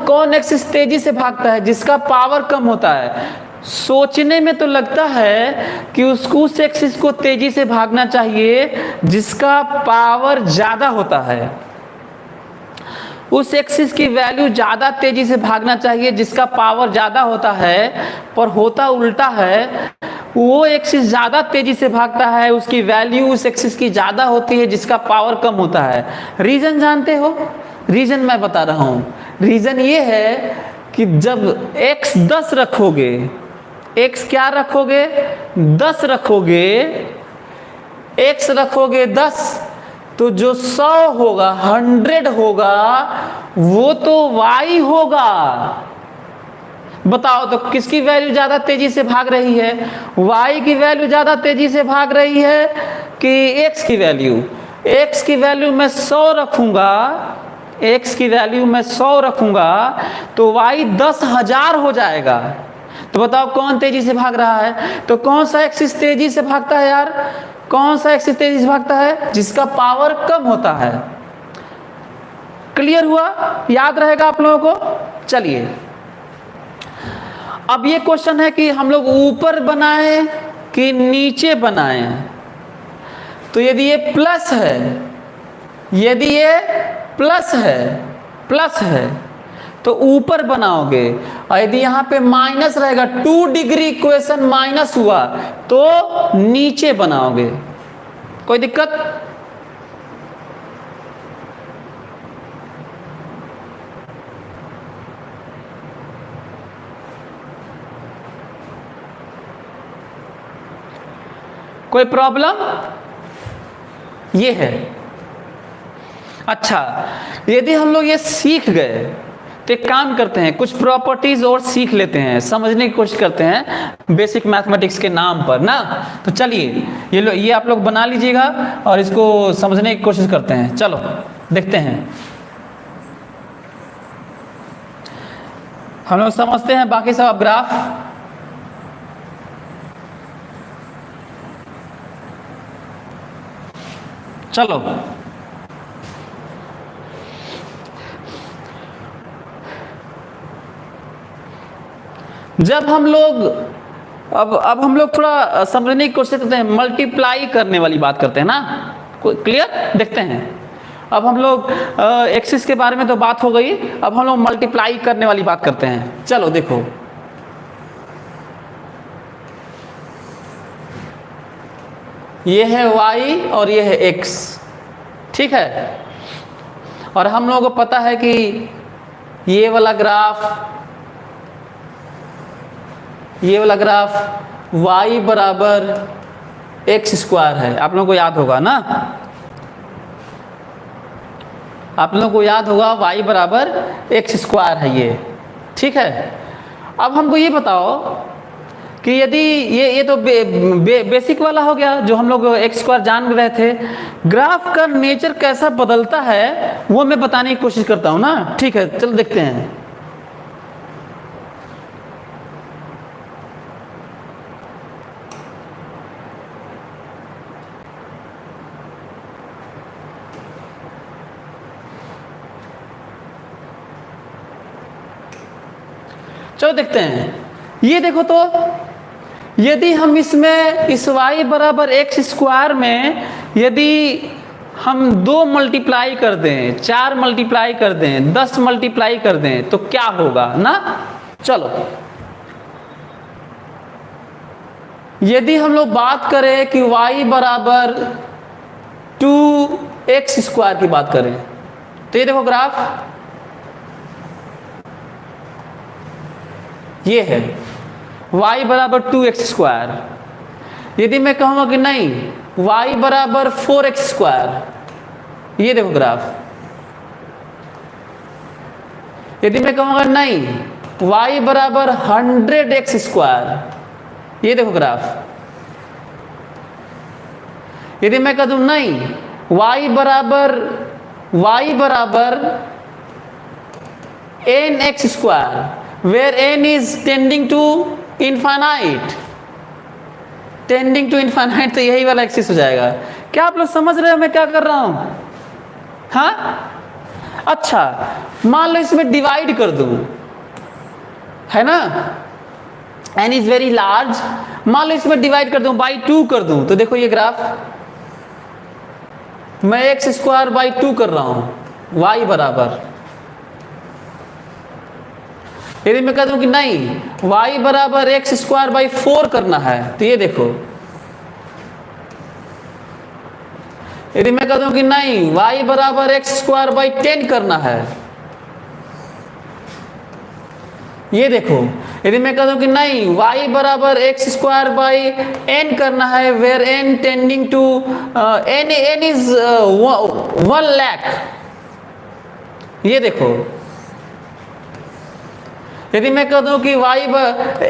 A: कौन एक्सिस तेजी से भागता है? जिसका पावर कम होता है। सोचने में तो लगता है कि उसको उस एक्सिस को तेजी से भागना चाहिए जिसका पावर ज्यादा होता है, उस एक्सिस की वैल्यू ज्यादा तेजी से भागना चाहिए जिसका पावर ज्यादा होता है, पर होता उल्टा है। वो एक्सिस ज्यादा तेजी से भागता है, उसकी वैल्यू उस एक्सिस की ज्यादा होती है जिसका पावर कम होता है। रीजन जानते हो? रीजन मैं बता रहा हूं। रीजन ये है कि जब x 10 रखोगे, x क्या रखोगे 10 रखोगे, x रखोगे 10, तो जो 100 होगा 100 होगा वो तो y होगा। बताओ तो किसकी वैल्यू ज्यादा तेजी से भाग रही है, y की वैल्यू ज्यादा तेजी से भाग रही है कि x की वैल्यू? x की वैल्यू मैं 100 रखूंगा, x की वैल्यू मैं 100 रखूंगा तो y 10,000 हो जाएगा। तो बताओ कौन तेजी से भाग रहा है? तो कौन सा एक्सिस तेजी से भागता है यार? कौन सा एक्सिस तेजी से भागता है? जिसका पावर कम होता है। क्लियर हुआ? याद रहेगा आप लोगों को? चलिए अब ये क्वेश्चन है कि हम लोग ऊपर बनाएं कि नीचे बनाएं। तो यदि ये प्लस है, यदि ये प्लस है तो ऊपर बनाओगे, और यदि यहां पे माइनस रहेगा 2 डिग्री इक्वेशन माइनस हुआ तो नीचे बनाओगे। कोई दिक्कत? कोई प्रॉब्लम? ये है। अच्छा, यदि हम लोग ये सीख गए तो एक काम करते हैं, कुछ प्रॉपर्टीज और सीख लेते हैं, समझने की कोशिश करते हैं बेसिक मैथमेटिक्स के नाम पर ना। तो चलिए ये आप लोग बना लीजिएगा और इसको समझने की कोशिश करते हैं। चलो देखते हैं। हम लोग समझते हैं, बाकी सब अब ग्राफ। चलो जब हम लोग अब हम लोग थोड़ा समझने की कोशिश करते हैं, मल्टीप्लाई करने वाली बात करते हैं ना। क्लियर? देखते हैं। अब हम लोग एक्सिस के बारे में तो बात हो गई, अब हम लोग मल्टीप्लाई करने वाली बात करते हैं। चलो देखो, ये है y और ये है x, ठीक है। और हम लोगों को पता है कि ये वाला ग्राफ y बराबर x स्क्वायर है। आप लोगों को याद होगा ना, आप लोगों को याद होगा y बराबर x स्क्वायर है ये, ठीक है। अब हमको ये बताओ कि यदि ये तो बेसिक वाला हो गया जो हम लोग एक्स स्क्वायर जान रहे थे। ग्राफ का नेचर कैसा बदलता है वो मैं बताने की कोशिश करता हूं ना, ठीक है। चलो देखते हैं। चलो देखते हैं। ये देखो तो यदि हम इसमें इस y बराबर एक्स स्क्वायर में यदि हम 2 मल्टीप्लाई कर दें, 4 मल्टीप्लाई कर दें, 10 मल्टीप्लाई कर दें तो क्या होगा ना। चलो यदि हम लोग बात करें कि y बराबर 2x स्क्वायर की बात करें तो ये देखो ग्राफ ये है y बराबर 2x स्क्वायर। यदि मैं कहूँगा कि नहीं y बराबर 4x स्क्वायर, ये देखो ग्राफ। यदि मैं कहूँगा नहीं y बराबर 100x स्क्वायर, ये देखो ग्राफ। यदि मैं कह दूँ नहीं y बराबर nx square, where n is tending to infinite, तो यही वाला एक्सिस हो जाएगा। क्या आप लोग समझ रहे हो मैं क्या कर रहा हूं? हाँ, अच्छा मान लो इसमें डिवाइड कर दूं, है ना, n इज वेरी लार्ज, मान लो इसमें डिवाइड कर दूं बाई 2 कर दूं तो देखो ये ग्राफ मैं x स्क्वायर बाई 2 कर रहा हूं y बराबर। यदि मैं कह दूं कि नहीं y बराबर एक्स स्क्वायर बाई 4 करना है तो ये देखो। यदि मैं कह दूं कि नहीं y बराबर एक्स स्क्वायर बाई 10 करना है, ये देखो। यदि मैं कह दूं कि नहीं y बराबर एक्स स्क्वायर बाई एन करना है, where n tending to n is 1 lakh, ये देखो। यदि मैं कह दूं कि y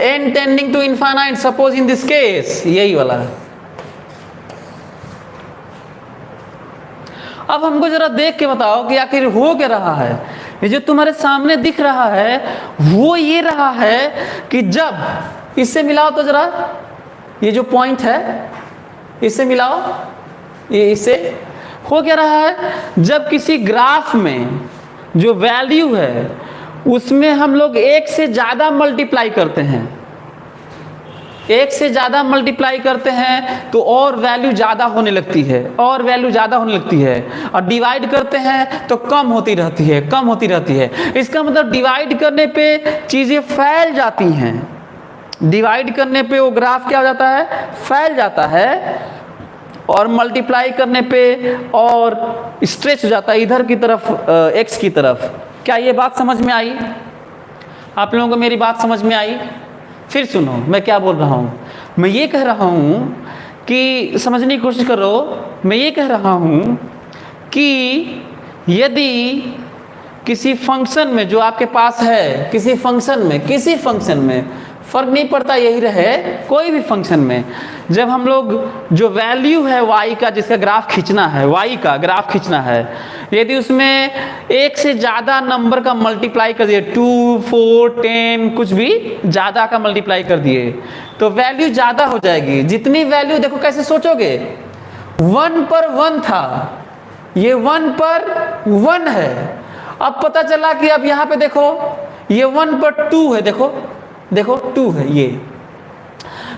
A: n tending to infinite, suppose in this case, यही वाला है। अब हमको जरा देख के बताओ कि आखिर हो क्या रहा है। ये जो तुम्हारे सामने दिख रहा है वो ये रहा है कि जब इससे मिलाओ तो जरा, ये जो पॉइंट है इससे मिलाओ, ये इससे हो क्या रहा है, जब किसी ग्राफ में जो वैल्यू है उसमें हम लोग एक से ज़्यादा मल्टीप्लाई करते हैं, एक से ज़्यादा मल्टीप्लाई करते हैं तो और वैल्यू ज़्यादा होने लगती है, और वैल्यू ज़्यादा होने लगती है, और डिवाइड करते हैं तो कम होती रहती है, कम होती रहती है। इसका मतलब डिवाइड करने पे चीज़ें फैल जाती हैं, डिवाइड करने पे वो ग्राफ क्या हो जाता है, फैल जाता है, और मल्टीप्लाई करने पे और स्ट्रेच हो जाता है इधर की तरफ, एक्स की तरफ। क्या ये बात समझ में आई? आप लोगों को मेरी बात समझ में आई? फिर सुनो मैं क्या बोल रहा हूँ। मैं ये कह रहा हूँ कि समझने की कोशिश करो। मैं ये कह रहा हूँ कि यदि किसी फंक्शन में जो आपके पास है, किसी फंक्शन में फ़र्क नहीं पड़ता, यही रहे, कोई भी फंक्शन में जब हम लोग जो वैल्यू है y का, जिसका ग्राफ खींचना है, y का ग्राफ खींचना है, यदि उसमें एक से ज़्यादा नंबर का मल्टीप्लाई कर दिए, 2, 4, 10 कुछ भी ज़्यादा का मल्टीप्लाई कर दिए तो वैल्यू ज़्यादा हो जाएगी। जितनी वैल्यू, देखो कैसे सोचोगे, 1 पर 1 था, ये 1 पर 1 है। अब पता चला कि अब यहाँ पे देखो ये 1 पर 2 है, देखो देखो 2 है, ये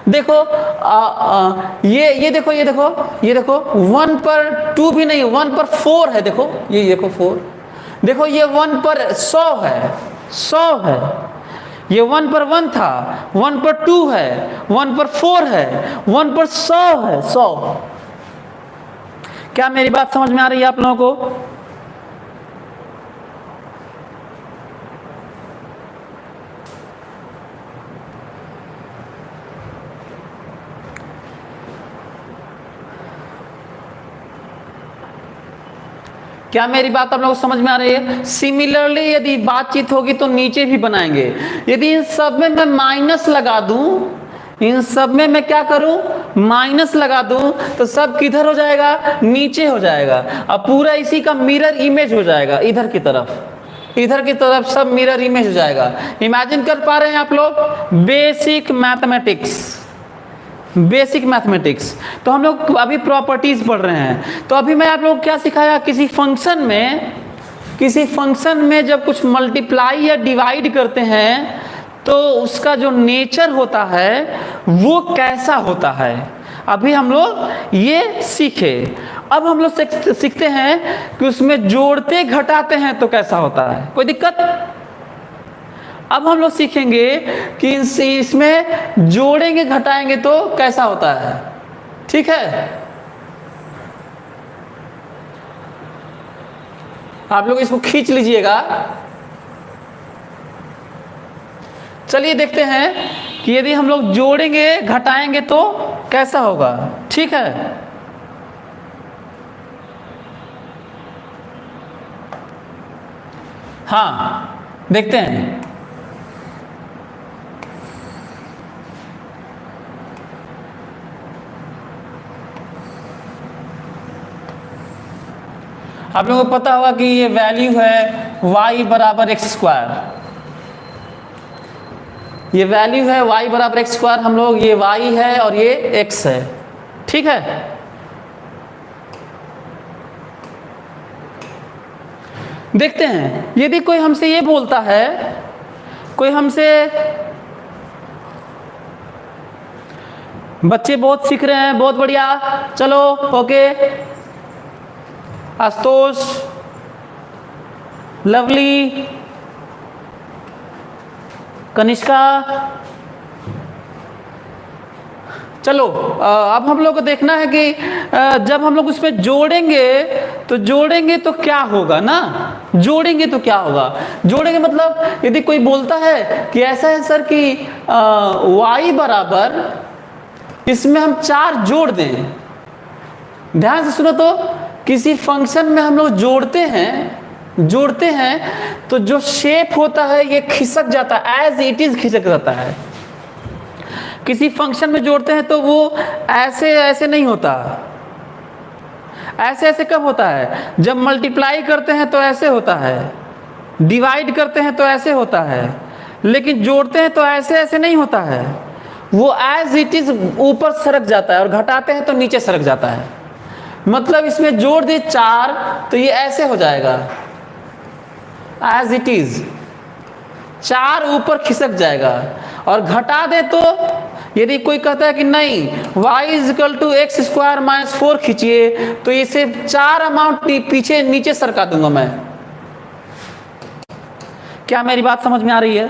A: देखो ये देखो, ये देखो, ये देखो 1 पर 2 भी नहीं, 1 पर 4 है, देखो ये देखो 4, देखो ये 1 पर 100 है, 100 है, ये 1 पर 1 था, 1 पर 2 है, 1 पर 4 है, 1 पर 100 है, 100। क्या मेरी बात समझ में आ रही है आप लोगों को? क्या मेरी बात आप लोगों को समझ में आ रही है? सिमिलरली यदि बातचीत होगी तो नीचे भी बनाएंगे। यदि इन सब में मैं माइनस लगा दूं, इन सब में मैं क्या करूं, माइनस लगा दूं, तो सब किधर हो जाएगा, नीचे हो जाएगा। अब पूरा इसी का मिरर इमेज हो जाएगा, इधर की तरफ, इधर की तरफ सब मिरर इमेज हो जाएगा। इमेजिन कर पा रहे हैं आप लोग? Basic mathematics, basic mathematics. तो हम लोग अभी प्रॉपर्टीज पढ़ रहे हैं। तो अभी मैं आप लोग क्या सिखाया, किसी फंक्शन में जब कुछ मल्टीप्लाई या डिवाइड करते हैं तो उसका जो नेचर होता है वो कैसा होता है, अभी हम लोग ये सीखे। अब हम लोग सीखते हैं कि उसमें जोड़ते घटाते हैं तो कैसा होता है, कोई दिक्कत? अब हम लोग सीखेंगे कि इसमें जोड़ेंगे घटाएंगे तो कैसा होता है, ठीक है? आप लोग इसको खींच लीजिएगा। चलिए देखते हैं कि यदि हम लोग जोड़ेंगे घटाएंगे तो कैसा होगा, ठीक है? हाँ देखते हैं। आप लोगों को पता होगा कि ये वैल्यू है y बराबर एक्स स्क्वायर, ये वैल्यू है y बराबर एक्स स्क्वायर। हम लोग ये y है और ये x है, ठीक है? देखते हैं, यदि कोई हमसे ये बोलता है, कोई हमसे, बच्चे बहुत सीख रहे हैं, बहुत बढ़िया, चलो ओके, आशुतोष, लवली, कनिष्का, चलो अब हम लोग को देखना है कि जब हम लोग उसमें जोड़ेंगे तो क्या होगा ना, जोड़ेंगे तो क्या होगा। जोड़ेंगे मतलब यदि कोई बोलता है कि ऐसा है सर कि y बराबर इसमें हम 4 जोड़ दें, ध्यान से सुनो, तो किसी फंक्शन में हम लोग जोड़ते हैं तो जो शेप होता है ये खिसक जाता है, एज इट इज खिसक जाता है। किसी फंक्शन में जोड़ते हैं तो वो ऐसे ऐसे नहीं होता, ऐसे ऐसे कब होता है, जब मल्टीप्लाई करते हैं तो ऐसे होता है, डिवाइड करते हैं तो ऐसे होता है, लेकिन जोड़ते हैं तो ऐसे ऐसे नहीं होता है, वो एज इट इज ऊपर सरक जाता है, और घटाते हैं तो नीचे सरक जाता है। मतलब इसमें जोड़ दे 4 तो ये ऐसे हो जाएगा, एज इट इज 4 ऊपर खिसक जाएगा, और घटा दे तो यदि कोई कहता है कि नहीं y = x² - 4 खींचिए, तो इसे 4 अमाउंट पीछे नीचे सरका दूंगा मैं। क्या मेरी बात समझ में आ रही है?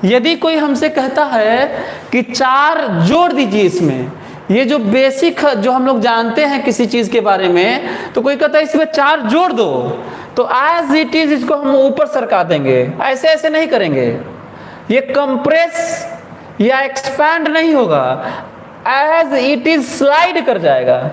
A: यदि कोई हमसे कहता है कि 4 जोड़ दीजिए इसमें, ये जो बेसिक जो हम लोग जानते हैं किसी चीज के बारे में, तो कोई कहता है इसमें 4 जोड़ दो, तो एज इट इज इसको हम ऊपर सरका देंगे, ऐसे ऐसे नहीं करेंगे, ये कंप्रेस या एक्सपैंड नहीं होगा, एज इट इज स्लाइड कर जाएगा।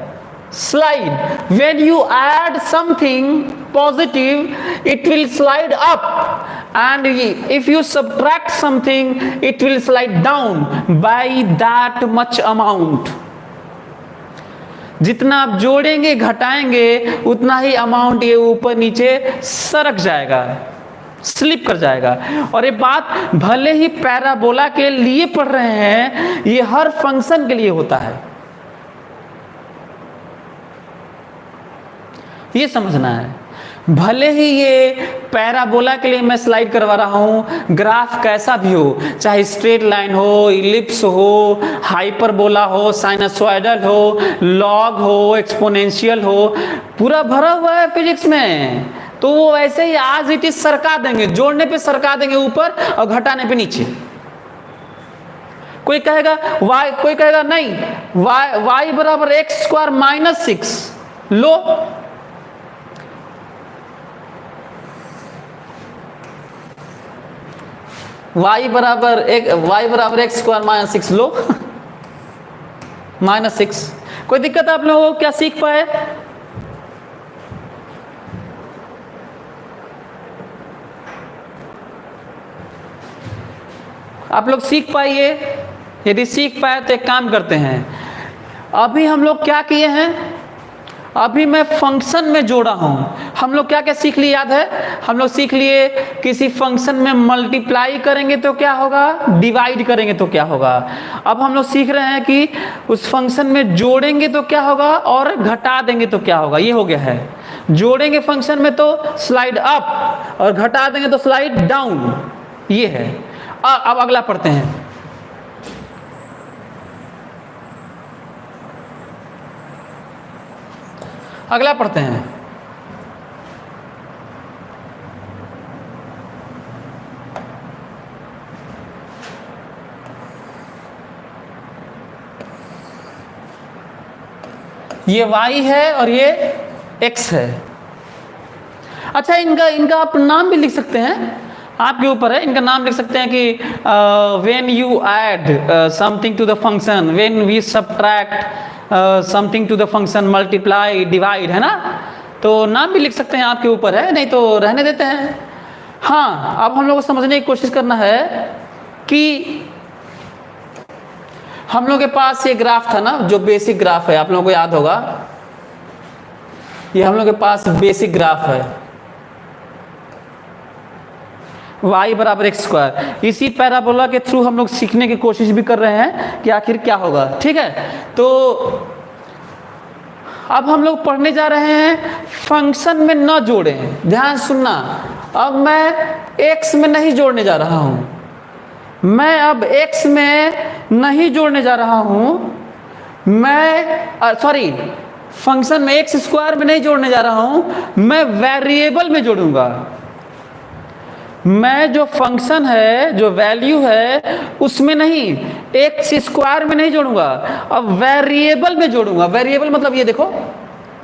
A: Slide, when you add something positive it will slide up, and if you subtract something it will slide down by that much amount। जितना आप जोड़ेंगे घटाएंगे उतना ही अमाउंट ये ऊपर नीचे सरक जाएगा, स्लिप कर जाएगा। और ये बात भले ही पैराबोला के लिए पढ़ रहे हैं, ये हर फंक्शन के लिए होता है, ये समझना है। भले ही ये पैराबोला के लिए मैं स्लाइड करवा रहा हूं, ग्राफ कैसा भी हो, चाहे स्ट्रेट लाइन हो, इलिप्स हो, हाइपरबोला हो, साइनसॉइडल हो, लॉग हो, एक्सपोनेंशियल हो, पूरा भरा हुआ है फिजिक्स में, तो वो ऐसे ही आज इट इज सरका देंगे, जोड़ने पे सरका देंगे ऊपर और घटाने पे नीचे। कोई कहेगा कोई कहेगा नहीं y बराबर x² - 6, लो y बराबर x² - 6 लो -6। कोई दिक्कत है आप लोगों को? क्या सीख पाए? आप लोग सीख पाइए? यदि सीख पाए तो एक काम करते हैं, अभी हम लोग क्या किए हैं, अभी मैं फंक्शन में जोड़ा हूं। हम लोग क्या क्या सीख लिए याद है? हम लोग सीख लिए किसी फंक्शन में मल्टीप्लाई करेंगे तो क्या होगा, डिवाइड करेंगे तो क्या होगा। अब हम लोग सीख रहे हैं कि उस फंक्शन में जोड़ेंगे तो क्या होगा और घटा देंगे तो क्या होगा। ये हो गया है, जोड़ेंगे फंक्शन में तो स्लाइड अप और घटा देंगे तो स्लाइड डाउन, ये है। अब अगला पढ़ते हैं। अगला पढ़ते हैं। ये y है और ये x है। अच्छा, इनका आप नाम भी लिख सकते हैं, आपके ऊपर है। इनका नाम लिख सकते हैं कि when you add something to the function, when we subtract something to the function, multiply, divide, है ना। तो नाम भी लिख सकते हैं, आपके ऊपर है, नहीं तो रहने देते हैं। हाँ, अब हम लोग को समझने की कोशिश करना है कि हम लोग के पास ये ग्राफ था ना, जो बेसिक ग्राफ है, आप लोगों को याद होगा, ये हम लोग के पास बेसिक ग्राफ है, y बराबर x²। इसी पैराबोला के थ्रू हम लोग सीखने की कोशिश भी कर रहे हैं कि आखिर क्या होगा। ठीक है, तो अब हम लोग पढ़ने जा रहे हैं फंक्शन में न जोड़ें। ध्यान सुनना, अब मैं x में नहीं जोड़ने जा रहा हूं, मैं अब x में नहीं जोड़ने जा रहा हूं, मैं सॉरी फंक्शन में x² में नहीं जोड़ने जा रहा हूं, मैं वेरिएबल में जोड़ूंगा। मैं जो फंक्शन है, जो वैल्यू है, उसमें नहीं, एक्स स्क्वायर में नहीं जोड़ूंगा, अब वेरिएबल में जोड़ूंगा। वेरिएबल मतलब ये देखो,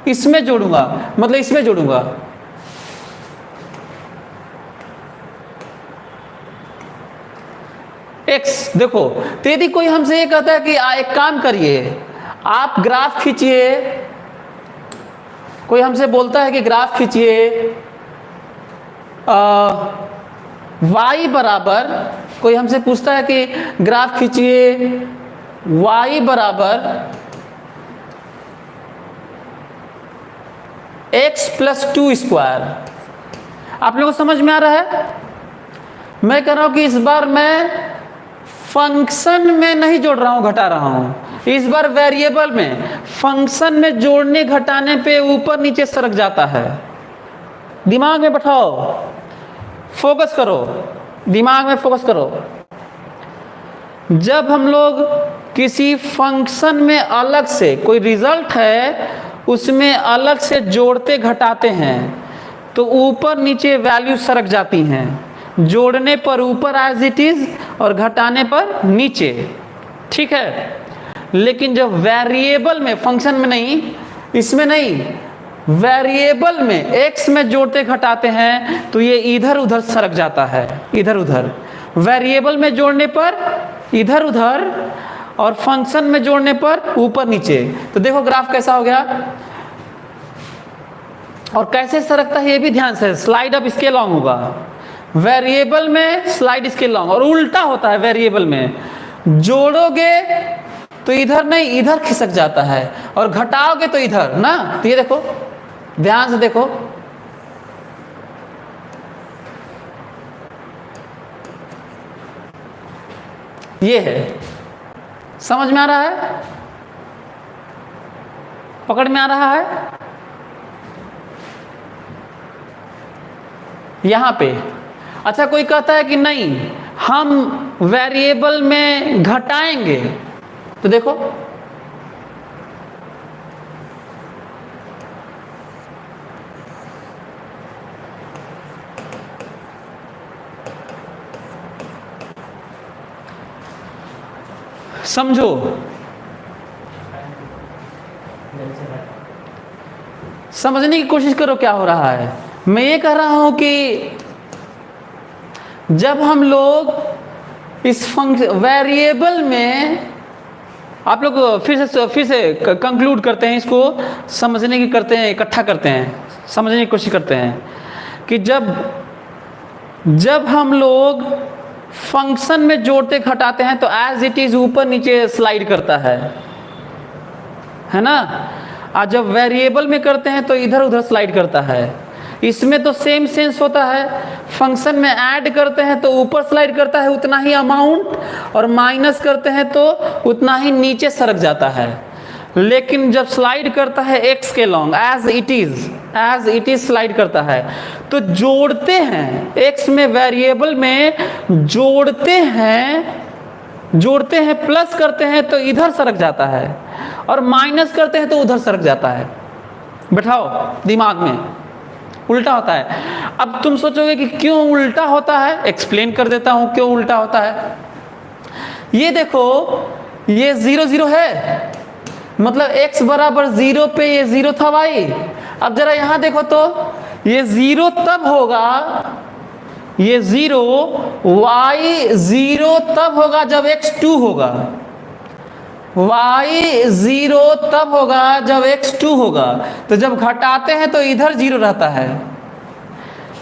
A: इसमें जोड़ूंगा, मतलब इसमें जोड़ूंगा। एक्स देखो, तो यदि कोई हमसे ये कहता है कि एक काम करिए, आप ग्राफ खींचिए, कोई हमसे बोलता है कि ग्राफ खींचिए, y बराबर, कोई हमसे पूछता है कि ग्राफ खींचिए y बराबर x प्लस 2 स्क्वायर। आप लोगों को समझ में आ रहा है? मैं कह रहा हूं कि इस बार मैं फंक्शन में नहीं जोड़ रहा हूं, घटा रहा हूं, इस बार वेरिएबल में। फंक्शन में जोड़ने घटाने पे ऊपर नीचे सरक जाता है। दिमाग में बैठाओ, फोकस करो, दिमाग में फोकस करो। जब हम लोग किसी फंक्शन में अलग से कोई रिजल्ट है, उसमें अलग से जोड़ते घटाते हैं तो ऊपर नीचे वैल्यू सरक जाती हैं। जोड़ने पर ऊपर एज इट इज और घटाने पर नीचे, ठीक है। लेकिन जब वेरिएबल में, फंक्शन में नहीं, इसमें नहीं, वेरिएबल में x में जोड़ते घटाते हैं तो ये इधर उधर सरक जाता है, इधर उधर। वेरिएबल में जोड़ने पर इधर उधर और फंक्शन में जोड़ने पर ऊपर नीचे। तो देखो ग्राफ कैसा हो गया और कैसे सरकता है ये भी ध्यान से। स्लाइड अप इसके लॉन्ग होगा, वेरिएबल में स्लाइड इसके लॉन्ग, और उल्टा होता है। वेरिएबल में जोड़ोगे तो इधर नहीं, इधर खिसक जाता है, और घटाओगे तो इधर ना। तो ये देखो, ध्यान से देखो, ये है। समझ में आ रहा है? पकड़ में आ रहा है? यहां पे अच्छा, कोई कहता है कि नहीं हम वेरिएबल में घटाएंगे, तो देखो समझो, समझने की कोशिश करो क्या हो रहा है। मैं ये कह रहा हूं कि जब हम लोग इस फंक्शन वेरिएबल में, आप लोग फिर से कंक्लूड करते हैं, इसको समझने की करते हैं, इकट्ठा करते हैं, समझने की कोशिश करते हैं कि जब हम लोग फंक्शन में जोड़ते घटाते हैं तो एज इट इज ऊपर नीचे स्लाइड करता है ना। और जब वेरिएबल में करते हैं तो इधर उधर स्लाइड करता है। इसमें तो सेम सेंस होता है, फंक्शन में ऐड करते हैं तो ऊपर स्लाइड करता है उतना ही अमाउंट, और माइनस करते हैं तो उतना ही नीचे सरक जाता है। लेकिन जब स्लाइड करता है एक्स के long, as it is slide करता है, तो जोड़ते हैं एक्स में, वेरिएबल में जोड़ते हैं प्लस करते हैं तो इधर सरक जाता है, और माइनस करते हैं तो उधर सरक जाता है। बैठाओ दिमाग में, उल्टा होता है। अब तुम सोचोगे कि क्यों उल्टा होता है, एक्सप्लेन कर देता हूं क्यों उल्टा होता है। ये देखो, ये 0 0 है, मतलब x बराबर 0 पे ये 0 था y। अब जरा यहां देखो तो ये 0 तब होगा, ये 0 y 0 तब होगा जब x 2 होगा, y 0 तब होगा जब x 2 होगा। तो जब घटाते हैं तो इधर 0 रहता है,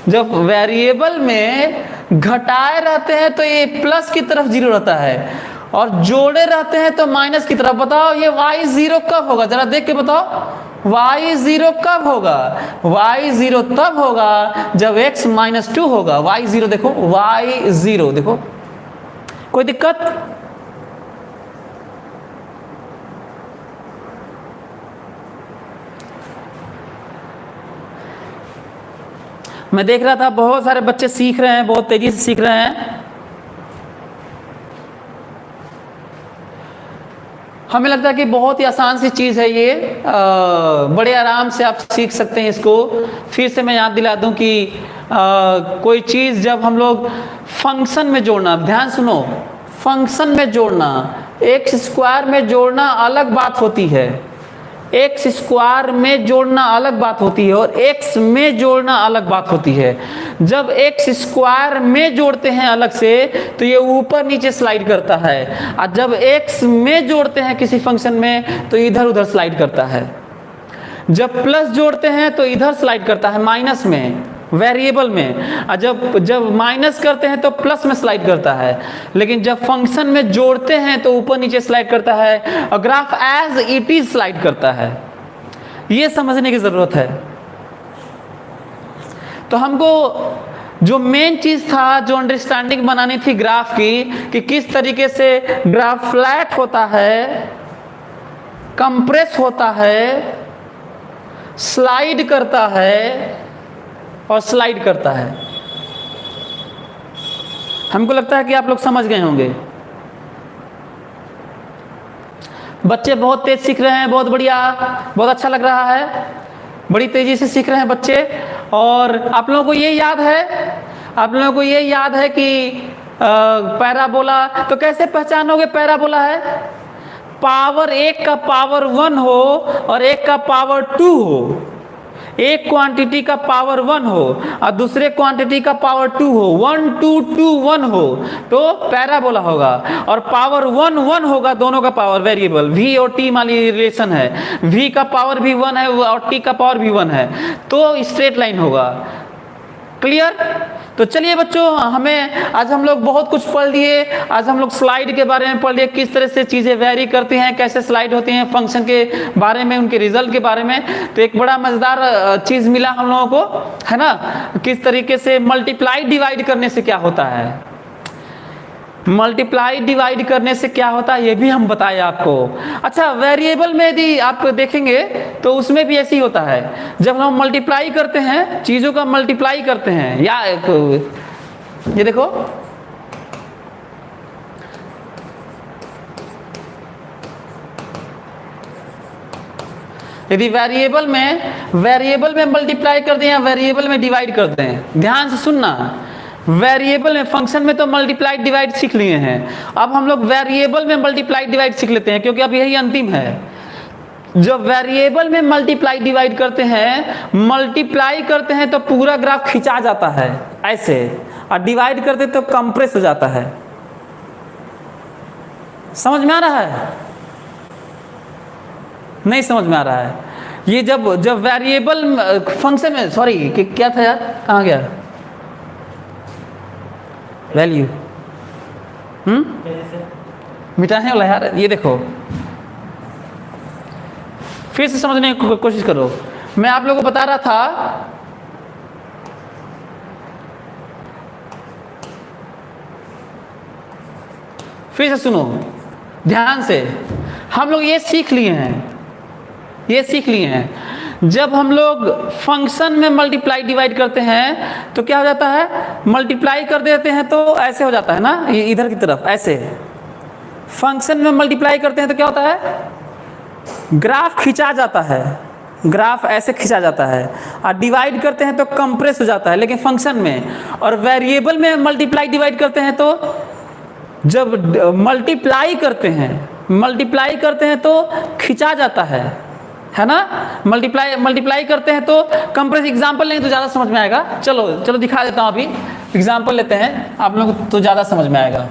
A: जब वेरिएबल में घटाए रहते हैं तो ये प्लस की तरफ 0 रहता है, और जोड़े रहते हैं तो माइनस की तरफ। बताओ ये y 0 कब होगा, जरा देख के बताओ, y 0 कब होगा? y 0 तब होगा जब x -2 होगा। y 0 देखो, y 0 देखो, कोई दिक्कत? मैं देख रहा था बहुत सारे बच्चे सीख रहे हैं, बहुत तेजी से सीख रहे हैं। हमें लगता है कि बहुत ही आसान सी चीज़ है ये, बड़े आराम से आप सीख सकते हैं इसको। फिर से मैं याद दिला दूं कि कोई चीज़ जब हम लोग फंक्शन में जोड़ना, ध्यान सुनो, फंक्शन में जोड़ना, एक्स स्क्वायर में जोड़ना अलग बात होती है, एक्स स्क्वायर में जोड़ना अलग बात होती है और एक्स में जोड़ना अलग बात होती है। जब एक्स स्क्वायर में जोड़ते हैं अलग से तो ये ऊपर नीचे स्लाइड करता है, और जब एक्स में जोड़ते हैं किसी फंक्शन में तो इधर उधर स्लाइड करता है। जब प्लस जोड़ते हैं तो इधर स्लाइड करता है माइनस में, वेरिएबल में, और जब माइनस करते हैं तो प्लस में स्लाइड करता है। लेकिन जब फंक्शन में जोड़ते हैं तो ऊपर नीचे स्लाइड करता है और graph as it is slide करता है। ये समझने की जरूरत है। तो हमको जो मेन चीज था, जो अंडरस्टैंडिंग बनानी थी ग्राफ की, कि किस तरीके से ग्राफ फ्लैट होता है, कंप्रेस होता है, स्लाइड करता है और स्लाइड करता है। हमको लगता है कि आप लोग समझ गए होंगे। बच्चे बहुत तेज सीख रहे हैं, बहुत बढ़िया, बहुत अच्छा लग रहा है, बड़ी तेजी से सीख रहे हैं बच्चे। और आप लोगों को ये याद है, कि पैराबोला, तो कैसे पहचानोगे पैराबोला है? पावर एक का पावर 1 हो और एक का पावर 2 हो, एक क्वांटिटी का पावर 1 हो और दूसरे क्वांटिटी का पावर 2 हो, 1 2 2 1 हो तो पैराबोला होगा। और पावर 1 1 होगा, दोनों का पावर वेरिएबल v और t वाली रिलेशन है, v का पावर भी 1 है और t का पावर भी 1 है, तो स्ट्रेट लाइन होगा। क्लियर? तो चलिए बच्चों, आज हम लोग बहुत कुछ पढ़ लिए। आज हम लोग स्लाइड के बारे में पढ़ लिए, किस तरह से चीज़ें वेरी करती हैं, कैसे स्लाइड होती हैं, फंक्शन के बारे में, उनके रिजल्ट के बारे में। तो एक बड़ा मज़ेदार चीज़ मिला हम लोगों को, है ना, किस तरीके से मल्टीप्लाई डिवाइड करने से क्या होता है, मल्टीप्लाई डिवाइड करने से क्या होता है ये भी हम बताए आपको। अच्छा, वेरिएबल में यदि आप देखेंगे तो उसमें भी ऐसे ही होता है। जब हम मल्टीप्लाई करते हैं, चीज़ों का मल्टीप्लाई करते हैं, या ये देखो, यदि वेरिएबल में मल्टीप्लाई कर दें या वेरिएबल में डिवाइड कर दें, ध्यान से सुनना, वेरिएबल में, फंक्शन में तो मल्टीप्लाई डिवाइड सीख लिए हैं, अब हम लोग वेरिएबल में मल्टीप्लाई डिवाइड सीख लेते हैं, क्योंकि अब यही अंतिम है। जब वेरिएबल में मल्टीप्लाई डिवाइड करते हैं तो पूरा ग्राफ खिंचा जाता है ऐसे, और डिवाइड करते तो कंप्रेस हो जाता है। समझ में आ रहा है? नहीं समझ में आ रहा है? ये जब वेरिएबल फंक्शन में, सॉरी क्या था यार, कहाँ गया, वैल्यू मिटाने वाला यार। ये देखो, फिर से समझने की कोशिश करो। मैं आप लोगों को बता रहा था, फिर से सुनो ध्यान से, हम लोग ये सीख लिए हैं, जब हम लोग फंक्शन में मल्टीप्लाई डिवाइड करते हैं तो क्या हो जाता है, मल्टीप्लाई कर देते हैं तो ऐसे हो जाता है ना, इधर की तरफ ऐसे। फंक्शन में मल्टीप्लाई करते हैं तो क्या होता है, ग्राफ खिंचा जाता है, ग्राफ ऐसे खिंचा जाता है, और डिवाइड करते हैं तो कंप्रेस हो जाता है। लेकिन फंक्शन में और वेरिएबल में मल्टीप्लाई डिवाइड करते हैं तो, जब मल्टीप्लाई करते हैं तो खिंचा जाता है ना, मल्टीप्लाई करते हैं तो कंप्रेस। एग्जांपल लेंगे तो ज़्यादा समझ में आएगा। चलो दिखा देता हूँ, अभी एग्जांपल लेते हैं, आप लोगों को तो ज़्यादा समझ में आएगा।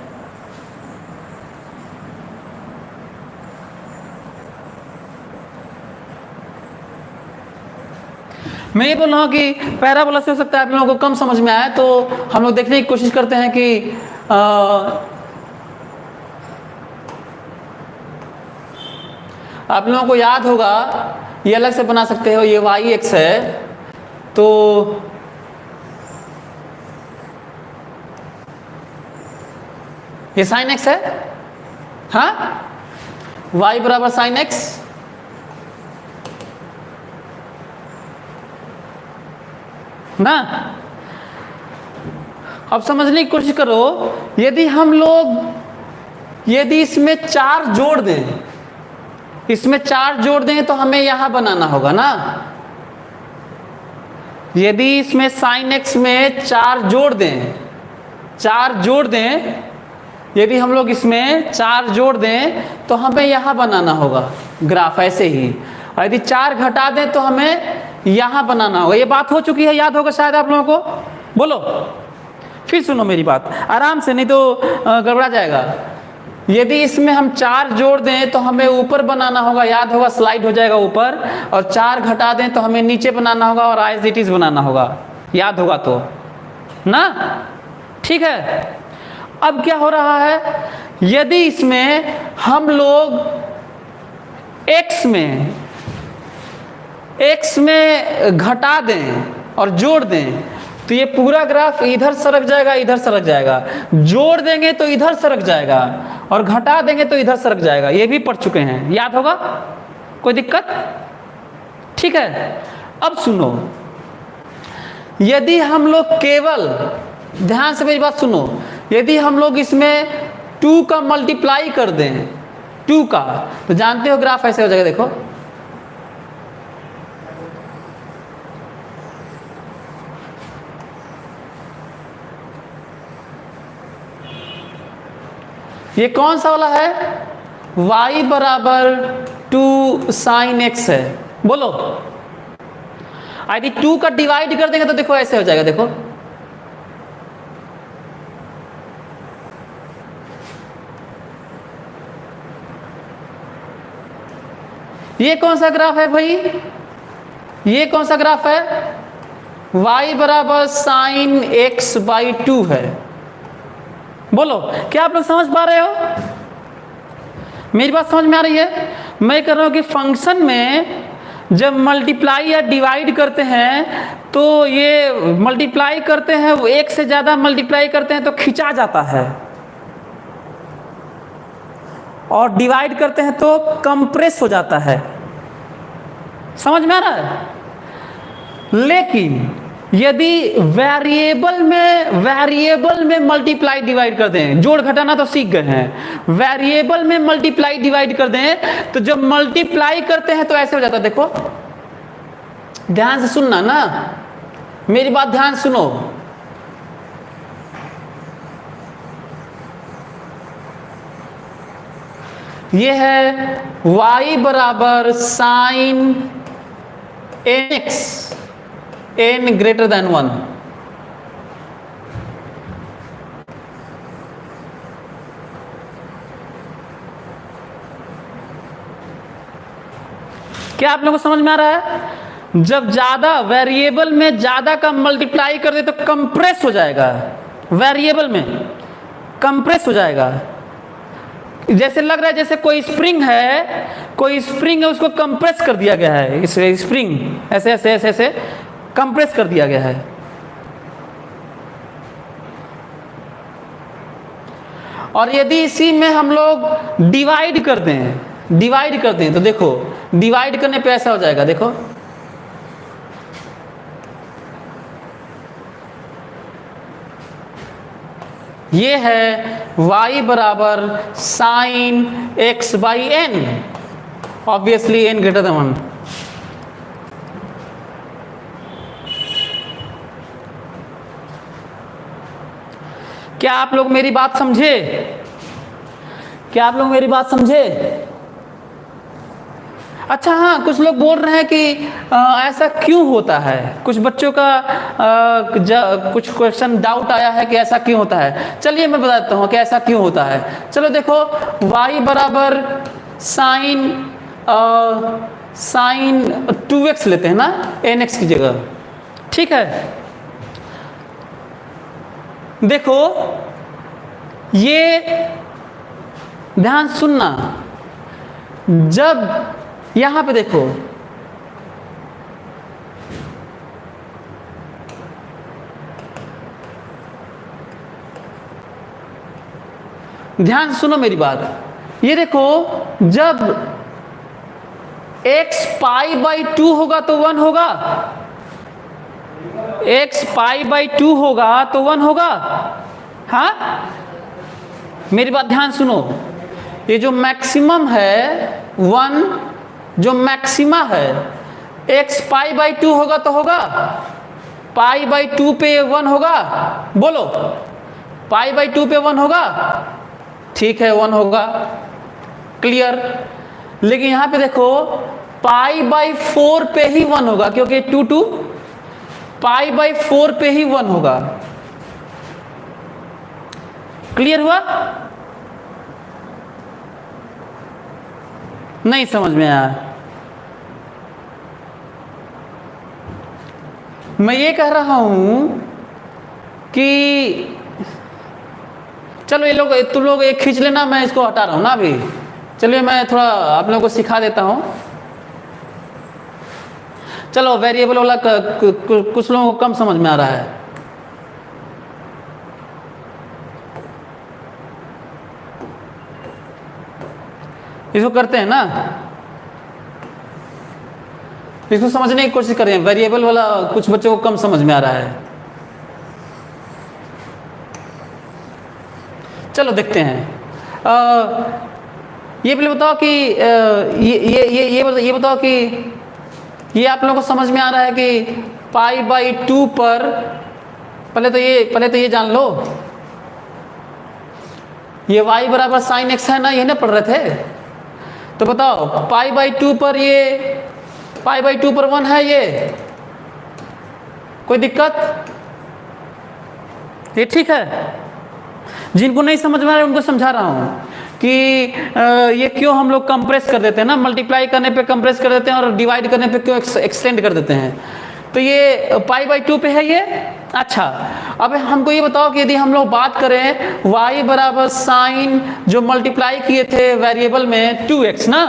A: मैं ये बोल रहा हूँ कि पैराबोला से हो सकता है आप लोगों को कम समझ में आए, तो हम लोग देखने की कोशिश करते हैं कि आप लोगों को याद होगा, ये अलग से बना सकते हो, ये वाई एक्स है तो ये साइन एक्स है, हाँ, y बराबर साइन एक्स, ना। अब समझने की कोशिश करो, यदि इसमें 4 जोड़ दें, तो हमें यहां बनाना होगा ना, यदि इसमें साइन एक्स में 4 जोड़ दें, 4 जोड़ दें, यदि हम लोग इसमें 4 जोड़ दें तो हमें यहाँ बनाना होगा ग्राफ ऐसे ही, और यदि 4 घटा दें तो हमें यहाँ बनाना होगा। ये बात हो चुकी है, याद होगा शायद आप लोगों को। बोलो, फिर सुनो मेरी बात आराम से, नहीं तो गड़बड़ा जाएगा। यदि इसमें हम 4 जोड़ दें तो हमें ऊपर बनाना होगा, याद होगा, स्लाइड हो जाएगा ऊपर, और 4 घटा दें तो हमें नीचे बनाना होगा और एज इट इज बनाना होगा, याद होगा तो ना, ठीक है। अब क्या हो रहा है, यदि इसमें हम लोग x में घटा दें और जोड़ दें तो ये पूरा ग्राफ इधर सरक जाएगा, इधर सरक जाएगा। जोड़ देंगे तो इधर सरक जाएगा और घटा देंगे तो इधर सरक जाएगा। ये भी पढ़ चुके हैं, याद होगा, कोई दिक्कत, ठीक है। अब सुनो, यदि हम लोग केवल, ध्यान से मेरी बात सुनो, यदि हम लोग इसमें 2 का मल्टीप्लाई कर दें, 2 का, तो जानते हो ग्राफ ऐसे हो जाएगा। देखो ये कौन सा वाला है, y बराबर 2 साइन x है। बोलो, यदि 2 का डिवाइड कर देंगे तो देखो ऐसे हो जाएगा। देखो ये कौन सा ग्राफ है भाई, ये कौन सा ग्राफ है, y बराबर साइन x बाई 2 है। बोलो, क्या आप लोग समझ पा रहे हो, मेरी बात समझ में आ रही है। मैं कह रहा हूं कि फंक्शन में जब मल्टीप्लाई या डिवाइड करते हैं तो ये मल्टीप्लाई करते हैं, वो 1 से ज़्यादा मल्टीप्लाई करते हैं तो खिंचा जाता है, और डिवाइड करते हैं तो कंप्रेस हो जाता है। समझ में आ रहा है। लेकिन यदि वेरिएबल में मल्टीप्लाई डिवाइड कर दें, जोड़ घटाना तो सीख गए हैं, वेरिएबल में मल्टीप्लाई डिवाइड कर दें तो जब मल्टीप्लाई करते हैं तो ऐसे हो जाता है। देखो ध्यान से सुनना ना, मेरी बात ध्यान सुनो। ये है y बराबर sine nx n greater than 1। क्या आप लोगों को समझ में आ रहा है। जब ज्यादा वेरिएबल में ज्यादा का मल्टीप्लाई कर दे तो कंप्रेस हो जाएगा, वेरिएबल में कंप्रेस हो जाएगा। जैसे लग रहा है जैसे कोई स्प्रिंग है, उसको कंप्रेस कर दिया गया है। इस स्प्रिंग ऐसे ऐसे ऐसे ऐसे कंप्रेस कर दिया गया है। और यदि इसी में हम लोग डिवाइड कर दें तो देखो डिवाइड करने पे ऐसा हो जाएगा। देखो ये है y बराबर sine x by n, obviously n greater than 1। क्या आप लोग मेरी बात समझे? अच्छा हाँ, कुछ लोग बोल रहे हैं कि ऐसा क्यों होता है। कुछ बच्चों का कुछ क्वेश्चन डाउट आया है कि ऐसा क्यों होता है। चलिए मैं बताता हूँ कि ऐसा क्यों होता है। चलो देखो, y बराबर साइन 2x लेते हैं ना nx की जगह, ठीक है। देखो ये ध्यान सुनना, जब यहां पे देखो ध्यान सुनो मेरी बात। ये देखो जब x पाई बाई 2 होगा तो 1 होगा, x पाई बाई 2 होगा तो 1 होगा। हाँ मेरी बात ध्यान सुनो, ये जो मैक्सिमम है 1, जो मैक्सिमा है x पाई बाई 2 होगा तो होगा, पाई बाई 2 पे 1 होगा, बोलो पाई बाई 2 पे 1 होगा, ठीक है 1 होगा, क्लियर। लेकिन यहां पे देखो पाई बाई 4 पे ही 1 होगा, क्योंकि 2 पाई बाई 4 पे ही 1 होगा, क्लियर हुआ? नहीं समझ में आया? मैं ये कह रहा हूं कि चलो ये लोग, तुम लोग एक खींच लेना, मैं इसको हटा रहा हूं ना अभी। चलिए मैं थोड़ा आप लोगों को सिखा देता हूं। चलो वेरिएबल वाला कुछ लोगों को कम समझ में आ रहा है। इसको करते हैं ना, इसको समझने की कोशिश करें। वेरिएबल वाला कुछ बच्चों को कम समझ में आ रहा है। चलो देखते हैं। ये पहले बताओ कि ये बताओ कि ये आप लोगों को समझ में आ रहा है कि पाई बाई 2 पर, पहले तो ये जान लो, ये y बराबर साइन एक्स है ना, ये ना पढ़ रहे थे? तो बताओ पाई बाई 2 पर ये पाई बाई 2 पर 1 है, ये कोई दिक्कत? ये ठीक है? जिनको नहीं समझ में आ रहा है उनको समझा रहा हूं कि ये क्यों हम लोग कंप्रेस कर देते हैं ना, मल्टीप्लाई करने पे कंप्रेस कर देते हैं और डिवाइड करने पे क्यों एक्सटेंड कर देते हैं। तो ये पाई बाई 2 पे है ये। अच्छा, अब हमको ये बताओ कि यदि हम लोग बात करें y बराबर साइन जो मल्टीप्लाई किए थे वेरिएबल में 2x ना,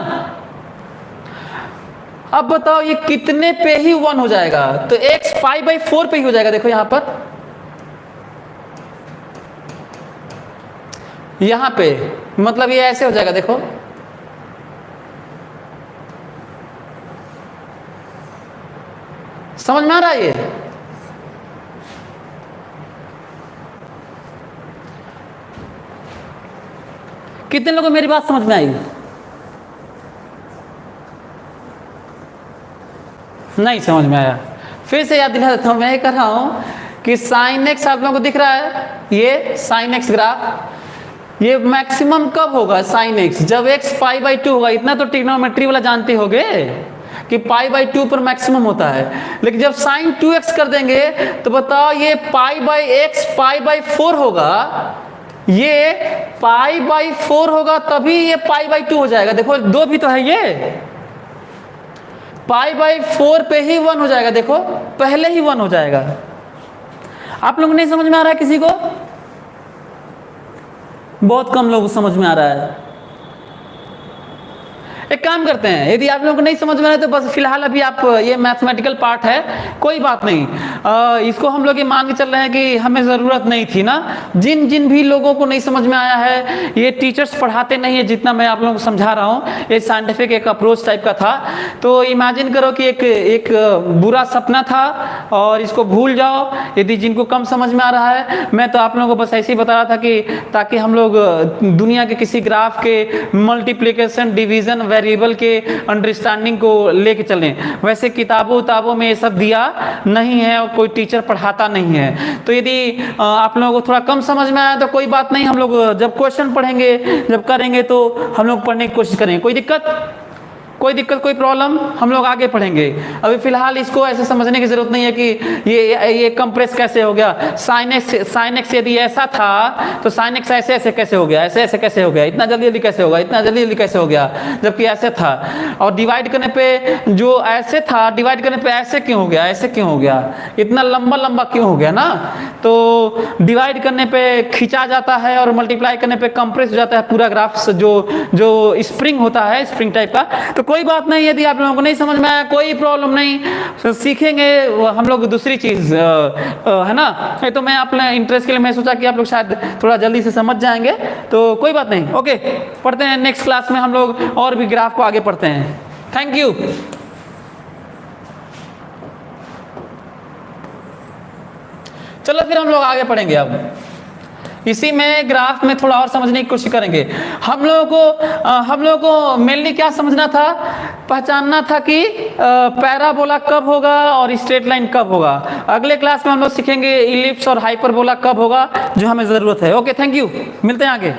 A: अब बताओ ये कितने पे ही 1 हो जाएगा? तो x पाई बाई 4 पे ही हो जाएगा। देखो यहां पर, यहां पे मतलब ये ऐसे हो जाएगा, देखो समझ में आ रहा है? ये कितने लोगों को मेरी बात समझ में आई? नहीं समझ में आया? फिर से याद दिला देता हूं। मैं ये कर रहा हूं कि साइन एक्स आप लोगों को दिख रहा है, ये साइन एक्स ग्राफ, ये मैक्सिमम कब होगा साइन एक्स? जब x पाई बाई 2 होगा। इतना तो ट्रिग्नोमेट्री वाला जानते होगे कि पाई बाई 2 पर मैक्सिमम होता है। लेकिन जब साइन 2x कर देंगे तो बताओ ये pi by x pi by 4 होगा, ये पाई बाई 4 होगा, तभी ये पाई बाई 2 हो जाएगा। देखो 2 भी तो है, ये पाई बाई 4 पे ही 1 हो जाएगा। देखो पहले ही 1 हो जाएगा। आप लोग नहीं समझ में आ रहा है किसी को? बहुत कम लोगों को समझ में आ रहा है। एक काम करते हैं, यदि आप लोगों को नहीं समझ में आ रहा है तो बस फिलहाल अभी आप, ये मैथमेटिकल पार्ट है, कोई बात नहीं, इसको हम लोग ये मान के चल रहे हैं कि हमें ज़रूरत नहीं थी ना। जिन जिन भी लोगों को नहीं समझ में आया है, ये टीचर्स पढ़ाते नहीं है जितना मैं आप लोगों को समझा रहा हूँ, ये साइंटिफिक एक अप्रोच टाइप का था। तो इमेजिन करो कि एक बुरा सपना था और इसको भूल जाओ। यदि जिनको कम समझ में आ रहा है, मैं तो आप लोगों को बस ऐसे ही बता रहा था कि ताकि हम लोग दुनिया के किसी ग्राफ के मल्टीप्लिकेशन, डिवीजन, वेरिएबल के अंडरस्टैंडिंग को लेके चलें। वैसे किताबों में ये सब दिया नहीं है और कोई टीचर पढ़ाता नहीं है। तो यदि आप लोगों को थोड़ा कम समझ में आया तो कोई बात नहीं, हम लोग जब क्वेश्चन पढ़ेंगे, जब करेंगे तो हम लोग पढ़ने की कोशिश करेंगे। कोई दिक्कत, कोई प्रॉब्लम, हम लोग आगे पढ़ेंगे। अभी फिलहाल इसको ऐसे समझने की जरूरत नहीं है कि ये कंप्रेस कैसे हो गया। साइन एक्स यदि ऐसा था तो साइन एक्स ऐसे कैसे हो गया, ऐसे कैसे हो गया, इतना जल्दी कैसे होगा, इतना जल्दी कैसे हो गया, जबकि ऐसे था। और डिवाइड करने पे जो ऐसे था, डिवाइड करने पे ऐसे क्यों हो गया, ऐसे क्यों हो गया, इतना लंबा क्यों हो गया ना। तो डिवाइड करने पे खींचा जाता है और मल्टीप्लाई करने पे कंप्रेस हो जाता है पूरा ग्राफ, जो स्प्रिंग होता है, स्प्रिंग टाइप का। तो कोई बात नहीं, यदि आप लोगों को नहीं समझ में आया कोई प्रॉब्लम नहीं, तो सीखेंगे हम लोग दूसरी चीज़, है ना। तो मैं अपने इंटरेस्ट के लिए मैं सोचा कि आप लोग शायद थोड़ा जल्दी से समझ जाएंगे, तो कोई बात नहीं। ओके, पढ़ते हैं नेक्स्ट क्लास में हम लोग और भी ग्राफ को आगे पढ़ते हैं। Thank you. चलो फिर हम लोग आगे पढ़ेंगे। अब इसी में ग्राफ में थोड़ा और समझने की कोशिश करेंगे। हम लोगों को मेनली क्या समझना था, पहचानना था कि पैराबोला कब होगा और स्ट्रेट लाइन कब होगा। अगले क्लास में हम लोग सीखेंगे इलिप्स और हाइपरबोला कब होगा, जो हमें जरूरत है। ओके, थैंक यू, मिलते हैं आगे।